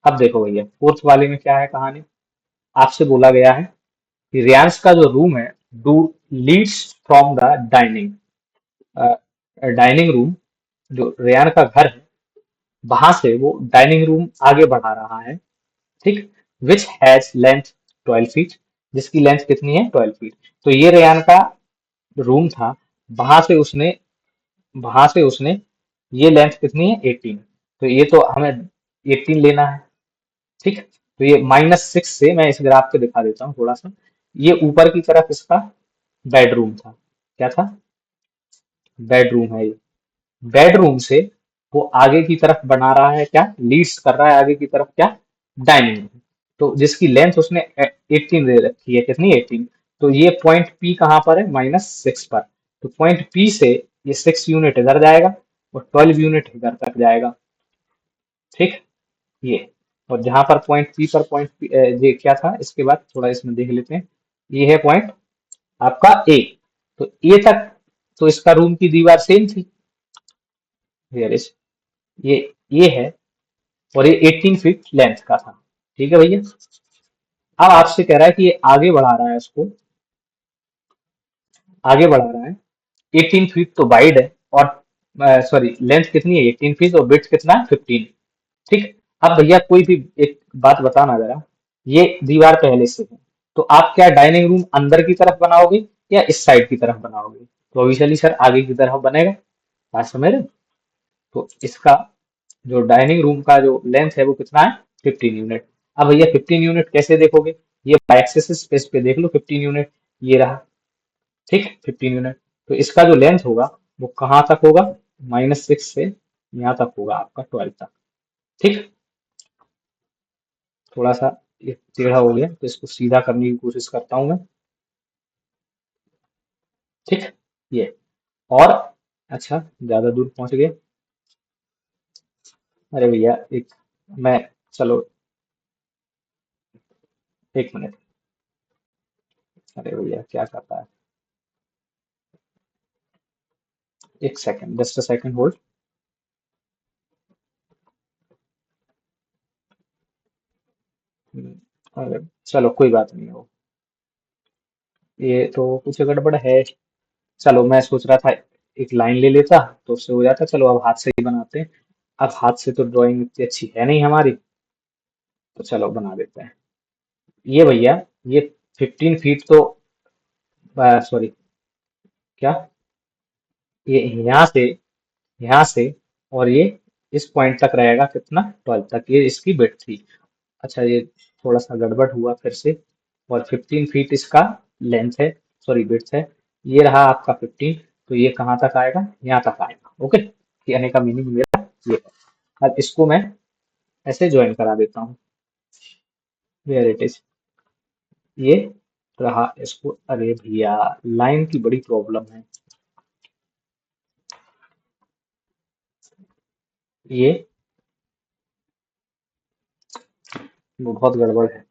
अब देखो भैया, फोर्थ वाले में क्या है कहानी, आपसे बोला गया है कि रियांश का जो रूम है, door leads from the dining, dining room, जो रेयान का घर है वहां से वो डाइनिंग रूम आगे बढ़ा रहा है। ठीक, विच हैज लेंथ 12 फीट, जिसकी लेंथ कितनी है, 12 फीट। तो ये रेयान का रूम था, वहां से उसने वहां से उसने ये लेंथ कितनी है, 18। तो ये तो हमें 18 लेना है। ठीक, तो ये -6 से, मैं इस ग्राफ पे दिखा देता हूँ थोड़ा सा, ये ऊपर की तरफ इसका बेडरूम था, क्या था, बेडरूम है ये। बेडरूम से वो आगे की तरफ बना रहा है क्या, लीड्स कर रहा है आगे की तरफ क्या, डाइनिंग रूम। तो जिसकी लेंथ उसने 18 दे रखी है, कितनी, 18। तो ये पॉइंट पी कहाँ पर है, -6 पर। तो पॉइंट पी से ये 6 यूनिट इधर जाएगा और 12 यूनिट इधर तक जाएगा। ठीक, ये, और जहां पर पॉइंट पी पर पॉइंट ये क्या था, इसके बाद थोड़ा इसमें देख लेते हैं। ये है पॉइंट आपका ए, तो ए तक तो इसका रूम की दीवार सेम थी, Here is, ये है, और ये 18 फीट लेंथ का था। ठीक है भैया, अब आपसे कह रहा है कि ये आगे बढ़ा रहा है इसको, आगे बढ़ा रहा है, 18 फीट तो वाइड है, और सॉरी लेंथ कितनी है, 18 फीट, और विड्थ कितना है, 15। ठीक, अब भैया कोई भी एक बात बताना जरा, ये दीवार पहले से है, तो आप क्या डाइनिंग रूम अंदर की तरफ बनाओगे या इस साइड की तरफ बनाओगे, तो ऑब्वियसली सर आगे की तरफ बनेगा, बात समझ रहे हो? तो इसका जो डाइनिंग रूम का जो लेंथ है वो कितना है, 15 यूनिट। अब भैया 15 यूनिट कैसे देखोगे, ये एक्सेस स्पेस पे देख लो, 15 यूनिट ये रहा। ठीक, 15 यूनिट, तो इसका जो लेंथ होगा वो कहाँ तक होगा, -6 से यहाँ तक होगा आपका 12 तक। ठीक, थोड़ा सा ये टेढ़ा हो गया, तो इसको सीधा करने की कोशिश करता हूँ मैं। ठीक, ये, और अच्छा ज्यादा दूर पहुंच गए, अरे भैया एक, मैं, चलो 1 मिनट, अरे भैया क्या करता है, 1 second, just a second hold. अरे चलो कोई बात नहीं हो, ये तो कुछ गड़बड़ है। चलो मैं सोच रहा था एक लाइन ले लेता तो उससे हो जाता, चलो अब हाथ से ही बनाते हैं। अब हाथ से तो ड्राइंग इतनी अच्छी है नहीं हमारी, तो चलो बना देते हैं। ये भैया, ये 15 फीट तो सॉरी, क्या, ये यहाँ से और ये इस पॉइंट तक रहेगा कितना, 12 तक, ये इसकी विड्थ थी। अच्छा ये थोड़ा सा गड़बड़ हुआ फिर से। और 15 फीट इसका लेंथ है, सॉरी विड्थ है। ये रहा आपका 15, तो ये कहाँ तक आएगा, यहाँ तक आएगा। ओके, कहने का मीनिंग मेरा ये है। अब इसको मैं ऐसे ज्वाइन करा देता हूँ, वेयर इट इज, ये रहा इसको। अरे भैया लाइन की बड़ी प्रॉब्लम है, ये बहुत गड़बड़ है,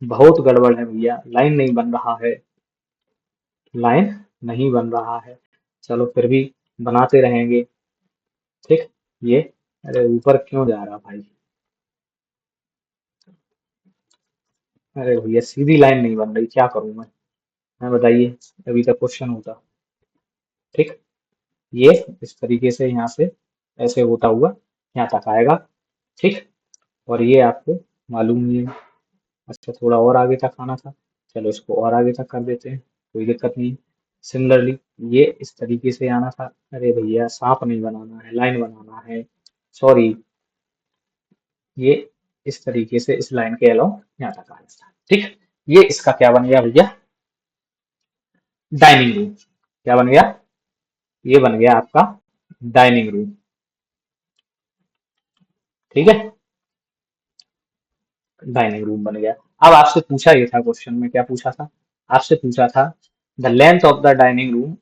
बहुत गड़बड़ है भैया, लाइन नहीं बन रहा है, लाइन नहीं बन रहा है। चलो फिर भी बनाते रहेंगे। ठीक, ये, अरे ऊपर क्यों जा रहा भाई, अरे भैया सीधी लाइन नहीं बन रही, क्या करूं मैं बताइए, अभी तक क्वेश्चन होता। ठीक, ये इस तरीके से यहाँ से ऐसे होता हुआ यहाँ तक आएगा। ठीक, और ये आपको मालूम नहीं है। अच्छा थोड़ा और आगे तक आना था, चलो इसको और आगे तक कर देते हैं, कोई दिक्कत नहीं। सिमिलरली ये इस तरीके से आना था, अरे भैया सांप नहीं बनाना है, लाइन बनाना है, सॉरी। ये इस तरीके से इस लाइन के अलाउ यहाँ तक आना था। ठीक, ये इसका क्या बन गया भैया, डाइनिंग रूम। क्या बन गया, ये बन गया आपका डाइनिंग रूम। ठीक है, डाइनिंग रूम बन गया। अब आपसे पूछा ये था क्वेश्चन में, क्या पूछा था, आपसे पूछा था the length of the dining room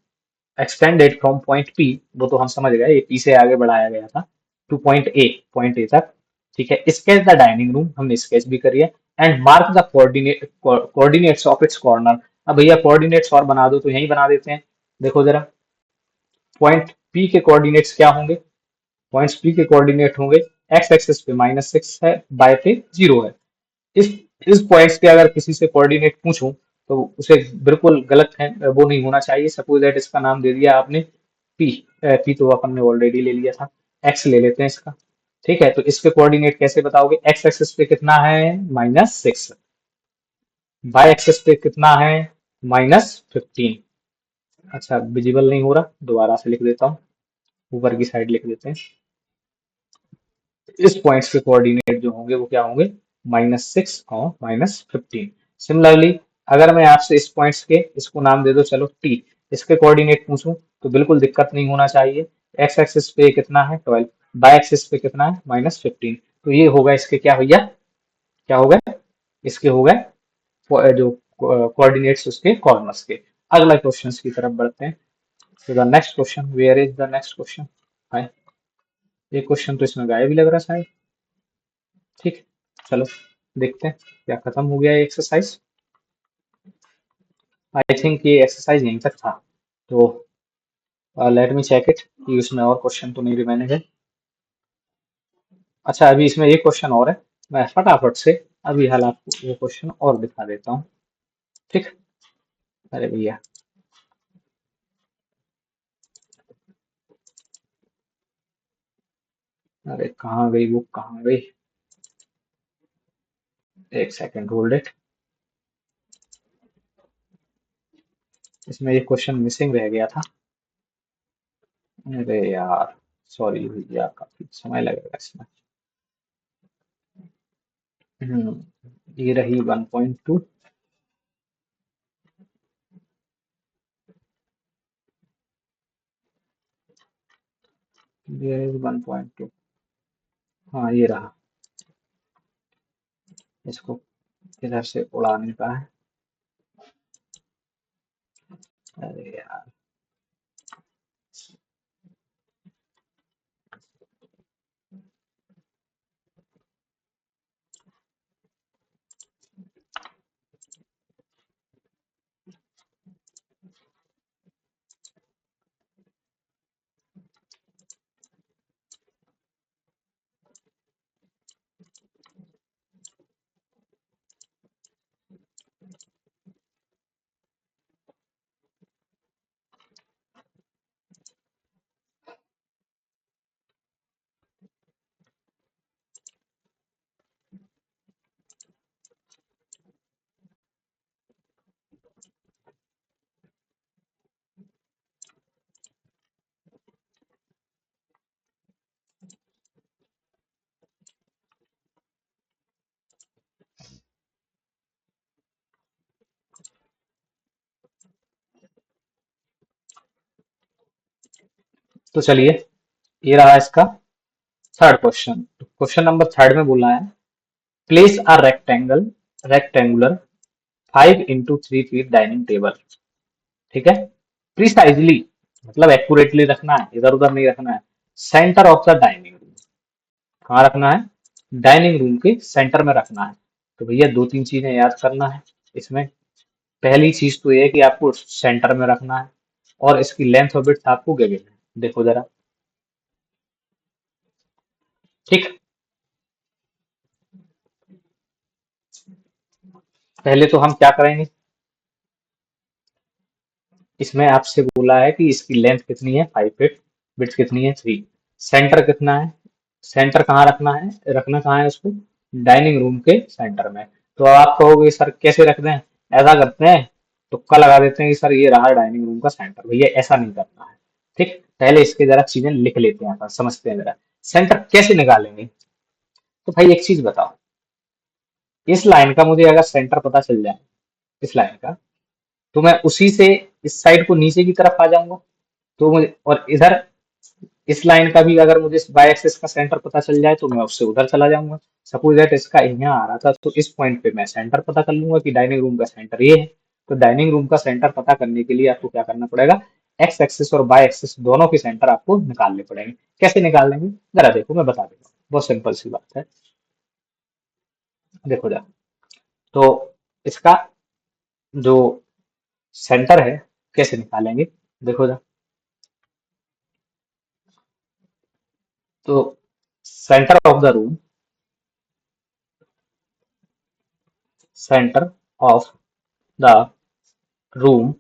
extended from point P, वो तो हम समझ गए, ये पी से आगे बढ़ाया गया था, टू पॉइंट ए तक। ठीक है, स्केच द डाइनिंग रूम, हमने स्केच भी करी है। And mark the coordinates of its corner. अब भैया कोऑर्डिनेट्स और बना दो तो यही बना देते हैं। देखो जरा, पॉइंट पी के कोऑर्डिनेट्स क्या होंगे, पॉइंट्स पी के कोऑर्डिनेट होंगे, एक्स एक्सिस पे -6 है, बाय पे 0 है। इस इस पॉइंट्स के अगर किसी से कोऑर्डिनेट पूछूं तो उसे बिल्कुल गलत है, वो नहीं होना चाहिए। सपोज दैट इसका नाम दे दिया आपने पी, पी तो अपन ने ऑलरेडी ले लिया था, एक्स ले लेते हैं इसका। ठीक है, तो इसके कोऑर्डिनेट कैसे बताओगे, एक्स एक्सिस पे कितना है -6, बाय एक्सिस पे कितना है -15। अच्छा विजिबल नहीं हो रहा, दोबारा से लिख देता हूँ, ऊपर की साइड लिख देते हैं। इस पॉइंट्स के कोऑर्डिनेट जो होंगे वो क्या होंगे, -6 और -15। सिमिलरली अगर मैं आपसे इस पॉइंट्स के, इसको नाम दे दो चलो टी, इसके कोऑर्डिनेट पूछूं तो बिल्कुल दिक्कत नहीं होना चाहिए। एक्स एक्सिस पे कितना है 12, बाय एक्सिस पे कितना है -15, तो ये होगा इसके क्या भैया, क्या हो गए, इसके हो गए जो कोऑर्डिनेट्स उसके कॉर्नर्स के। अगला क्वेश्चन की तरफ बढ़ते हैं। तो the next question, where is the next question, hi, ये क्वेश्चन तो इसमें गायब ही लग रहा है। ठीक, चलो देखते हैं क्या खत्म हो गया ये एक्सरसाइज। आई थिंक ये एक्सरसाइज यहीं तक था, तो लेट मी चेक इट कि उसमें और क्वेश्चन तो नहीं रिमेनिंग है। अच्छा अभी इसमें एक क्वेश्चन और है, मैं फटाफट से अभी हाल आपको वो क्वेश्चन और दिखा देता हूँ। ठीक, अरे भैया, अरे कहाँ गई वो, कहाँ गई, एक सेकंड होल्ड इट। इसमें एक क्वेश्चन मिसिंग रह गया था, अरे यार, सॉरी भैया, काफी समय लगेगा इसमें। ये रही 1.2, ये 1.2, हाँ ये रहा, इसको इधर से उड़ाने का है। अरे यार, तो चलिए, ये रहा इसका थर्ड क्वेश्चन। तो क्वेश्चन नंबर थर्ड में बोला है, place a rectangular 5 into 3 feet dining table. ठीक है, प्रिसाइजली मतलब एक्यूरेटली रखना है, इधर उधर नहीं रखना है। Centre of the dining room, कहाँ रखना है? डाइनिंग रूम के सेंटर में रखना है। तो भैया दो तीन चीजें याद करना है इसमें। पहली चीज तो ये है कि आपको सेंटर में रखना है, और इसकी लेंथ और विड्थ आपको गिवन है। देखो जरा, ठीक। पहले तो हम क्या करेंगे, इसमें आपसे बोला है कि इसकी लेंथ कितनी है 5 फीट, विड्थ कितनी है 3, सेंटर कितना है, सेंटर कहाँ रखना है, रखना कहाँ है उसको? डाइनिंग रूम के सेंटर में। तो आप कहोगे सर कैसे रख दें, ऐसा करते हैं, तुक्का लगा देते हैं कि सर ये रहा डाइनिंग रूम का सेंटर। भैया ऐसा नहीं करना है, ठीक। पहले इसके जरा चीजें लिख लेते हैं, अपन समझते हैं जरा सेंटर कैसे निकालेंगे। तो भाई एक चीज बताओ, इस लाइन का मुझे अगर सेंटर पता चल जाए, इस लाइन का, तो मैं उसी से इस साइड को नीचे की तरफ आ जाऊंगा। तो मुझे, और इधर इस लाइन का भी अगर मुझे बाई एक्सिस का सेंटर पता चल जाए तो मैं उससे उधर चला जाऊंगा। सपोज दैट इसका यहाँ आ रहा था, तो इस पॉइंट पे मैं सेंटर पता कर लूंगा कि डाइनिंग रूम का सेंटर ये है। तो डाइनिंग रूम का सेंटर पता करने के लिए आपको क्या करना पड़ेगा, एक्स एक्सिस और बाई एक्सिस दोनों के सेंटर आपको निकालने पड़ेंगे। कैसे निकाल लेंगे जरा देखो, मैं बता देता हूँ, बहुत सिंपल सी बात है। देखो जरा, तो इसका जो सेंटर है कैसे निकालेंगे, देखो जरा। तो centre of the room, centre of the room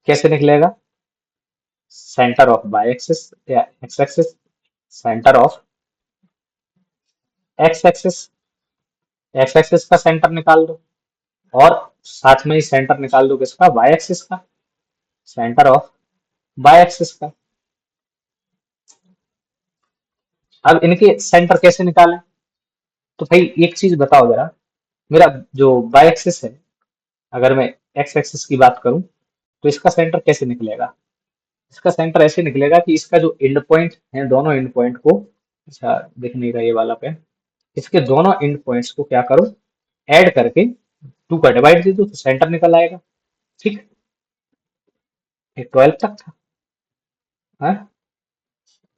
कैसे निकलेगा? सेंटर ऑफ बाई एक्सिस या x axis, centre of x axis, X axis का सेंटर निकाल दो, और साथ में ही सेंटर निकाल दो किसका, वाई एक्सिस का, सेंटर ऑफ वाई एक्सिस का। अब इनके सेंटर कैसे निकालें? तो भाई एक चीज बताओ जरा, मेरा जो वाई एक्सिस है, अगर मैं एक्स एक्सिस की बात करूं, तो इसका सेंटर कैसे निकलेगा? इसका सेंटर ऐसे निकलेगा कि इसका जो एंड पॉइंट है, दोनों एंड पॉइंट को, अच्छा दिख नहीं रहा ये वाला पेन, इसके दोनों एंड पॉइंट्स को क्या करो, ऐड करके 2 का डिवाइड दे दो, तो सेंटर निकल आएगा। ठीक, ये 12 तक था। हाँ,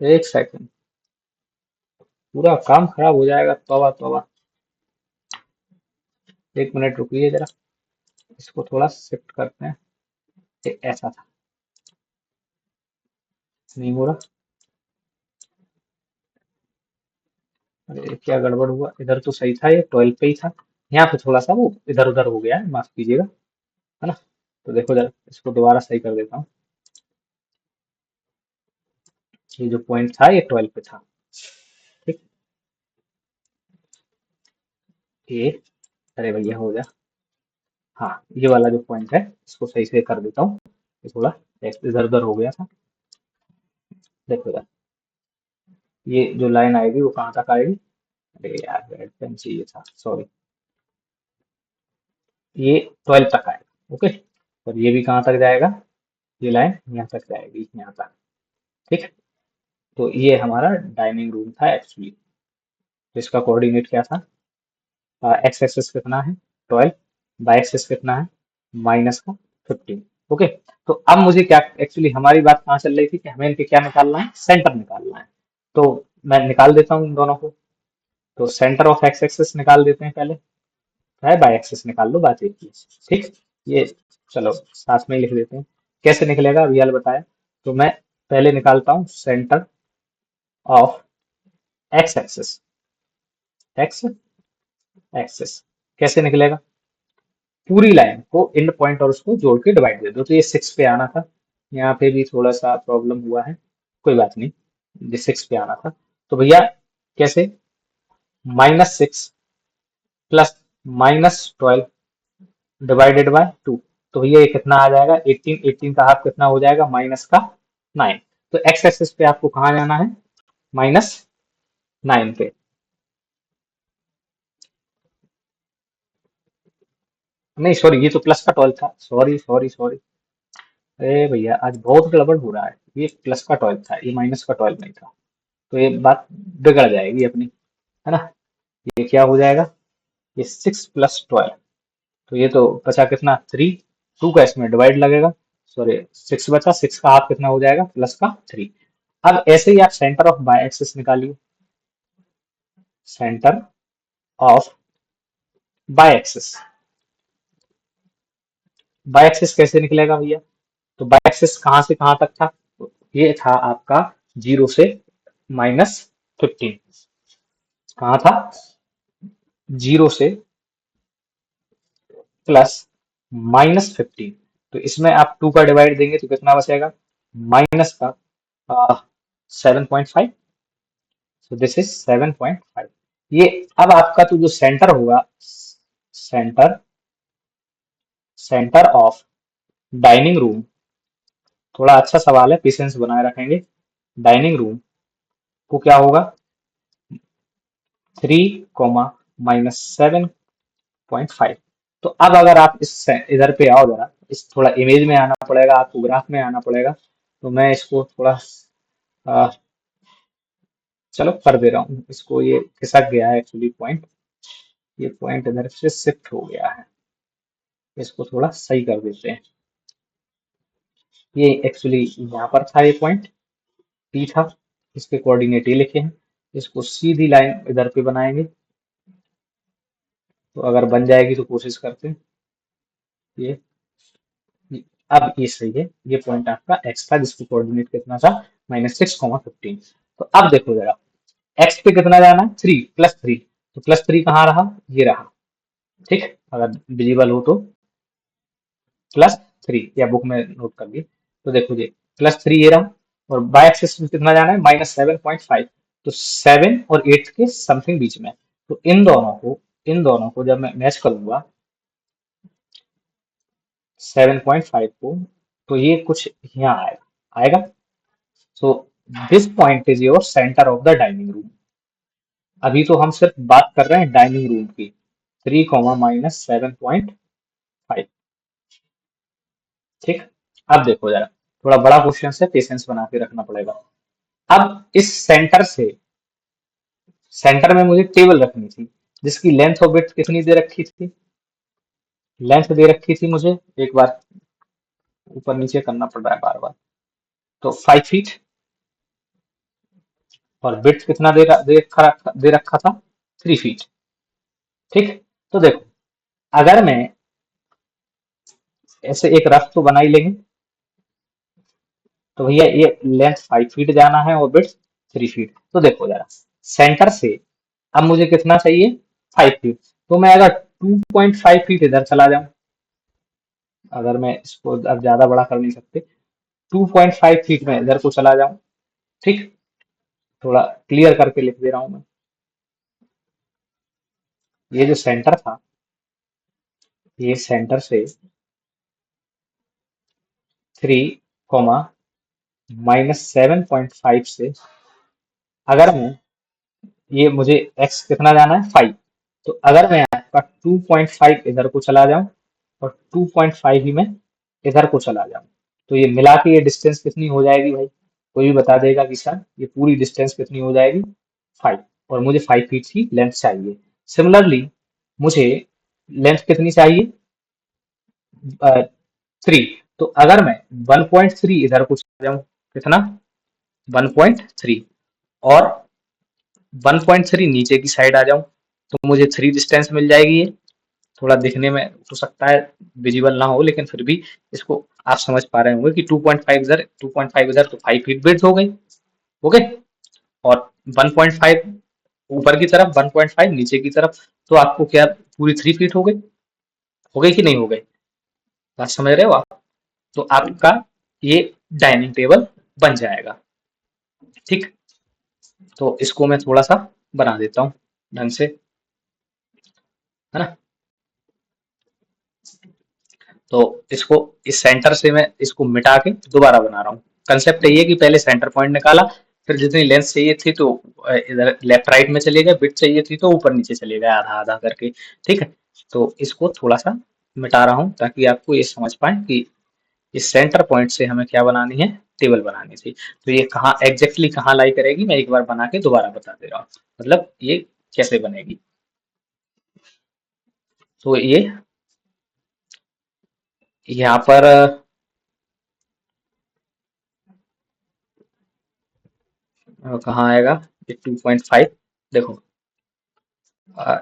एक सेकंड, पूरा काम खराब हो जाएगा, तौबा तौबा। एक मिनट रुकिए जरा, इसको थोड़ा शिफ्ट करते हैं। ये ऐसा था, नहीं हो रहा। अरे क्या गड़बड़ हुआ, इधर तो सही था, ये 12 पे ही था, यहाँ पे थोड़ा सा वो इधर उधर हो गया है, माफ कीजिएगा, है ना। तो देखो जरा, इसको दोबारा सही कर देता हूँ। ये जो पॉइंट था ये 12 पे था, ठीक। ये, अरे भैया हो गया। हाँ, ये वाला जो पॉइंट है इसको सही से कर देता हूँ, ये थोड़ा इधर उधर हो गया था। देखो जरा, ये जो लाइन आएगी वो कहाँ तक आएगी, अरे यार रेड पेन चाहिए था, सॉरी। ये 12 तक आएगा, ओके। और ये भी कहाँ तक जाएगा, ये लाइन यहाँ तक जाएगी, यहाँ तक, ठीक। तो ये हमारा डाइनिंग रूम था एक्चुअली। तो इसका कोऑर्डिनेट क्या था, एक्स एक्सिस कितना है 12, बाई एक्सिस कितना है -15, ओके। तो अब मुझे क्या, एक्चुअली हमारी बात कहाँ चल रही थी कि हमें इनके क्या निकालना है, सेंटर निकालना है। तो मैं निकाल देता हूँ इन दोनों को। तो सेंटर ऑफ एक्स एक्सिस निकाल देते हैं पहले, है बाई एक्सिस निकाल लो, बात एक ही है, ठीक। ये चलो साथ में ही लिख देते हैं, कैसे निकलेगा अभी यार बताया। तो मैं पहले निकालता हूँ centre of x axis, X axis कैसे निकलेगा, पूरी लाइन को एंड पॉइंट और उसको जोड़ के डिवाइड दे दो। तो ये 6 पे आना था, यहाँ पे भी थोड़ा सा प्रॉब्लम हुआ है, कोई बात नहीं, ये 6 पे आना था। तो भैया कैसे, -6 प्लस -12 डिवाइडेड बाय 2। तो भैया ये कितना आ जाएगा, 18, 18 का हाफ कितना हो जाएगा, माइनस का 9। तो एक्स एक्सिस पे आपको कहाँ जाना है, -9 पे। नहीं सॉरी, ये तो प्लस का 12 था, सॉरी सॉरी सॉरी, अरे भैया आज बहुत गड़बड़ हो रहा है। ये प्लस का 12 था, ये माइनस का 12 नहीं था। तो ये बात बिगड़ जाएगी अपनी, है ना। ये क्या हो जाएगा, ये 6 + 12। तो ये तो बचा कितना, 3। 2 का इसमें डिवाइड लगेगा, सॉरी 6 बचा, 6 का हाफ कितना हो जाएगा, प्लस का 3। अब ऐसे ही आप सेंटर ऑफ बाय एक्सिस निकालिए। Centre of Y axis, Y axis कैसे निकलेगा भैया। तो बाय एक्सिस कहाँ से कहाँ तक था, तो ये था आपका 0 से -15। कहाँ था, 0 से +-15। तो इसमें आप 2 का डिवाइड देंगे तो कितना बचेगा, माइनस का 7.5। सो दिस इज 7.5। ये अब आपका तो जो सेंटर होगा, centre centre of dining room, थोड़ा अच्छा सवाल है, पेशेंस बनाए रखेंगे। डाइनिंग रूम को क्या होगा, 3, -7.5। तो अब अगर आप इस इधर पे आओ जरा, इस थोड़ा इमेज में आना पड़ेगा आपको, ग्राफ में आना पड़ेगा। तो मैं इसको थोड़ा अ, चलो कर दे रहा हूँ इसको, ये खिसक गया है एक्चुअली पॉइंट। ये पॉइंट इधर से शिफ्ट हो गया है, इसको थोड़ा सही कर देते हैं। ये एक्चुअली यहाँ पर था, ये पॉइंट पी था, इसके कोऑर्डिनेट ये लिखे हैं। इसको सीधी लाइन इधर पे बनाएंगे, तो अगर बन जाएगी तो कोशिश करते हैं। ये अब ये सही है, ये पॉइंट आपका एक्स था जिसको कोऑर्डिनेट कितना था, -6, 15। तो अब देखो जरा, एक्स पे कितना जाना है, 3 +3। तो +3 कहाँ रहा, ये रहा। ठीक, अगर विजिबल हो तो +3, या बुक में नोट कर लिए। तो देखो जी, +3 ये रहा, और बाय एक्सिस में कितना जाना है, -7.5। तो 7 और 8 के समथिंग बीच में। तो इन दोनों को जब मैं मैच करूंगा 7.5 को, तो ये कुछ यहाँ आएगा आएगा। So this point is your centre of the dining room. अभी तो हम सिर्फ बात कर रहे हैं डाइनिंग रूम की, 3, -7.5। ठीक, अब देखो जरा, थोड़ा बड़ा क्वेश्चन है, पेशेंस बना के रखना पड़ेगा। अब इस सेंटर में मुझे टेबल रखनी थी, जिसकी लेंथ और विड्थ कितनी दे रखी थी, लेंथ दे रखी थी मुझे, एक बार ऊपर नीचे करना पड़ रहा है बार बार। तो 5 फीट, और विड्थ कितना दे रखा था, 3 फीट। ठीक, तो देखो, अगर मैं ऐसे एक रफ तो बना ही लेंगे, तो भैया ये लेंथ 5 फीट जाना है और विड्थ 3 फीट। तो देखो जरा, सेंटर से अब मुझे कितना चाहिए, 5 फीट। तो मैं अगर 2.5 फीट इधर चला जाऊं, अगर मैं इसको अब ज्यादा बड़ा कर नहीं सकते, 2.5 फीट में इधर को चला जाऊं। ठीक, थोड़ा क्लियर करके लिख दे रहा हूं मैं। ये जो सेंटर था, ये सेंटर से 3, -7.5 से, अगर मैं, ये मुझे एक्स कितना जाना है, 5। तो अगर मैं आपका 2.5 इधर को चला जाऊं, और 2.5 ही मैं इधर को चला जाऊं, तो ये मिला के ये डिस्टेंस कितनी हो जाएगी भाई, कोई भी बता देगा कि सर ये पूरी डिस्टेंस कितनी हो जाएगी, 5। और मुझे 5 फीट की लेंथ चाहिए। सिमिलरली मुझे लेंथ कितनी चाहिए, 3। तो अगर मैं 1.3 इधर को चला जाऊं, कितना, 1.3, और 1.3 नीचे की साइड आ जाऊं, तो मुझे 3 डिस्टेंस मिल जाएगी। ये थोड़ा दिखने में हो सकता है विजिबल ना हो, लेकिन फिर भी इसको आप समझ पा रहे होंगे कि 2.5 इधर तो 5 फीट ब्रेथ हो गई। ओके, और 1.5 ऊपर की तरफ, 1.5 नीचे की तरफ, तो आपको क्या पूरी 3 फीट हो गई कि नहीं हो गई, बात समझ रहे हो आप। तो आपका ये डाइनिंग टेबल बन जाएगा। ठीक, तो इसको मैं थोड़ा सा बना देता हूँ ढंग से, है ना। तो इसको, इस सेंटर से मैं इसको मिटा के दोबारा बना रहा हूँ। कंसेप्ट ये है कि पहले सेंटर पॉइंट निकाला, फिर जितनी लेंथ चाहिए थी तो इधर लेफ्ट राइट में चले गए, विड्थ चाहिए थी तो ऊपर नीचे चले गए, आधा आधा करके। ठीक है, तो इसको थोड़ा सा मिटा रहा हूँ ताकि आपको ये समझ पाए कि इस सेंटर पॉइंट से हमें क्या बनानी है, टेबल बनानी थी। तो ये कहाँ एग्जैक्टली कहाँ लाई करेगी, मैं एक बार बना के दोबारा बता दे रहा हूँ, मतलब ये कैसे बनेगी। तो ये यहाँ पर कहाँ आएगा, ये 2.5 देखो, अ,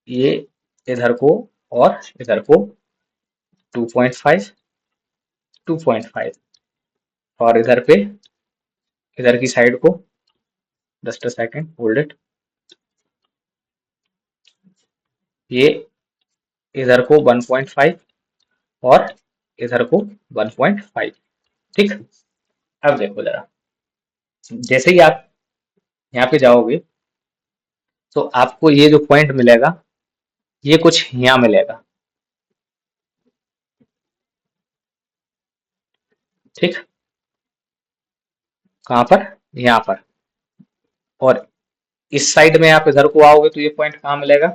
ये इधर को और इधर को 2.5 2.5, और इधर पे इधर की साइड को, just a second hold it, ये इधर को 1.5 और इधर को 1.5। ठीक, अब देखो जरा, जैसे ही आप यहाँ पे जाओगे तो आपको ये जो पॉइंट मिलेगा ये कुछ यहाँ मिलेगा। ठीक, कहाँ पर, यहाँ पर, और इस साइड में आप इधर को आओगे तो ये पॉइंट कहाँ मिलेगा,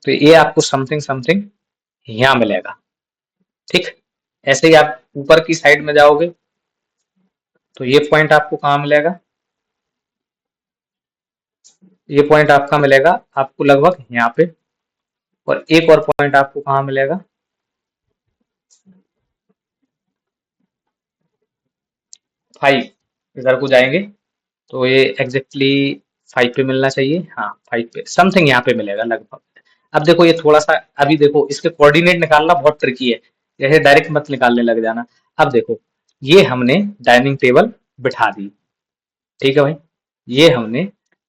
तो ये आपको समथिंग समथिंग यहाँ मिलेगा। ठीक, ऐसे ही आप ऊपर की साइड में जाओगे तो ये पॉइंट आपको कहाँ मिलेगा, ये पॉइंट आपका मिलेगा आपको लगभग यहाँ पे, और एक और पॉइंट आपको कहाँ मिलेगा, 5, इधर को जाएंगे तो ये एग्जैक्टली 5 पे मिलना चाहिए, हाँ 5 पे समथिंग यहाँ पे मिलेगा लगभग। अब देखो ये थोड़ा सा, अभी देखो इसके कोऑर्डिनेट निकालना बहुत ट्रिकी है, जैसे डायरेक्ट मत निकालने लग जाना। अब देखो ये हमने डाइनिंग टेबल बिठा दी, ठीक है भाई, ये हमने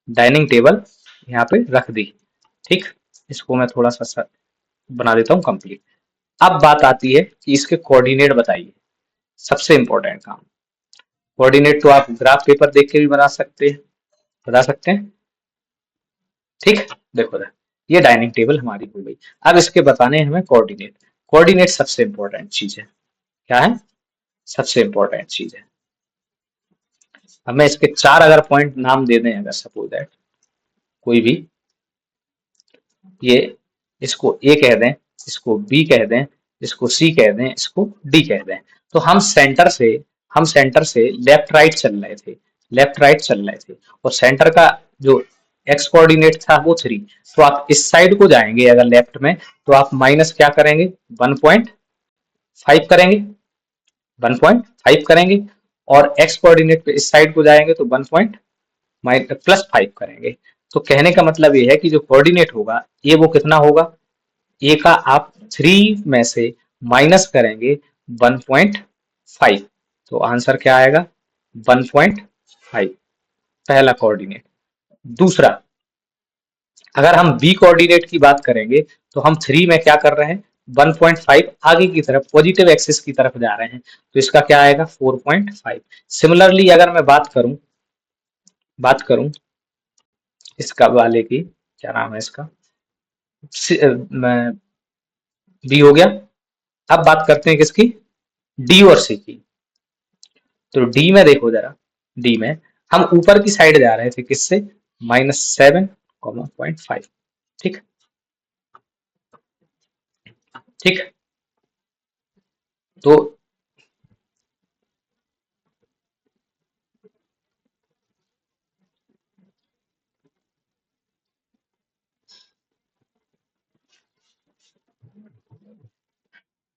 डाइनिंग टेबल यहाँ पे रख दी। ठीक, इसको मैं थोड़ा सा बना देता हूँ कंप्लीट। अब बात आती है कि इसके कोऑर्डिनेट बताइए, सबसे इंपॉर्टेंट काम। कोऑर्डिनेट तो आप ग्राफ पेपर देख के भी बता सकते हैं। ठीक, देखो ये डाइनिंग टेबल हमारी हो गई। अब इसके बताने हैं हमें कोऑर्डिनेट। कोऑर्डिनेट सबसे इंपॉर्टेंट चीज है, क्या है, सबसे इंपॉर्टेंट चीज है। हमें इसके 4 अगर पॉइंट नाम दे दें, अगर सपोज दैट कोई भी, ये इसको ए कह दें, इसको बी कह दें, इसको सी कह दें, इसको डी कह दें, तो हम सेंटर से लेफ्ट राइट चल रहे थे, लेफ्ट राइट चल रहे थे, और सेंटर का जो एक्स कोऑर्डिनेट था वो 3। तो आप इस साइड को जाएंगे अगर लेफ्ट में, तो आप माइनस क्या करेंगे, 1.5 करेंगे, 1.5 करेंगे, और एक्स कोऑर्डिनेट पे इस साइड को जाएंगे तो 1. +5 करेंगे। तो कहने का मतलब ये है कि जो कोऑर्डिनेट होगा ये वो कितना होगा, ए का आप 3 में से माइनस करेंगे 1.5, तो आंसर क्या आएगा, 1.5, पहला कोऑर्डिनेट। दूसरा, अगर हम बी कोऑर्डिनेट की बात करेंगे तो हम 3 में क्या कर रहे हैं, 1.5 आगे की तरफ पॉजिटिव एक्सिस की तरफ जा रहे हैं, तो इसका क्या आएगा 4.5। सिमिलरली अगर मैं बात करूं इसका वाले की, क्या नाम है इसका, बी हो गया। अब बात करते हैं किसकी, डी और सी की। तो डी में देखो जरा, डी में हम ऊपर की साइड जा रहे थे किससे, -7, 0.5। ठीक, ठीक, तो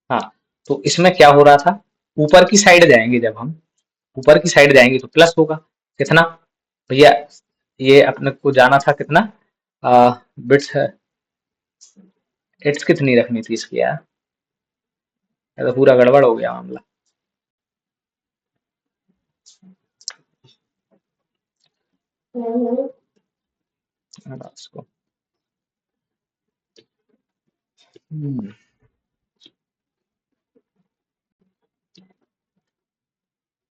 हाँ, तो इसमें क्या हो रहा था, ऊपर की साइड जाएंगे जब हम, ऊपर की साइड जाएंगे तो प्लस होगा, कितना भैया, ये अपने को जाना था कितना, बिट्स एट्स कितनी रखनी थी इसकी यार, ये तो पूरा गड़बड़ हो गया मामला। हटा इसको।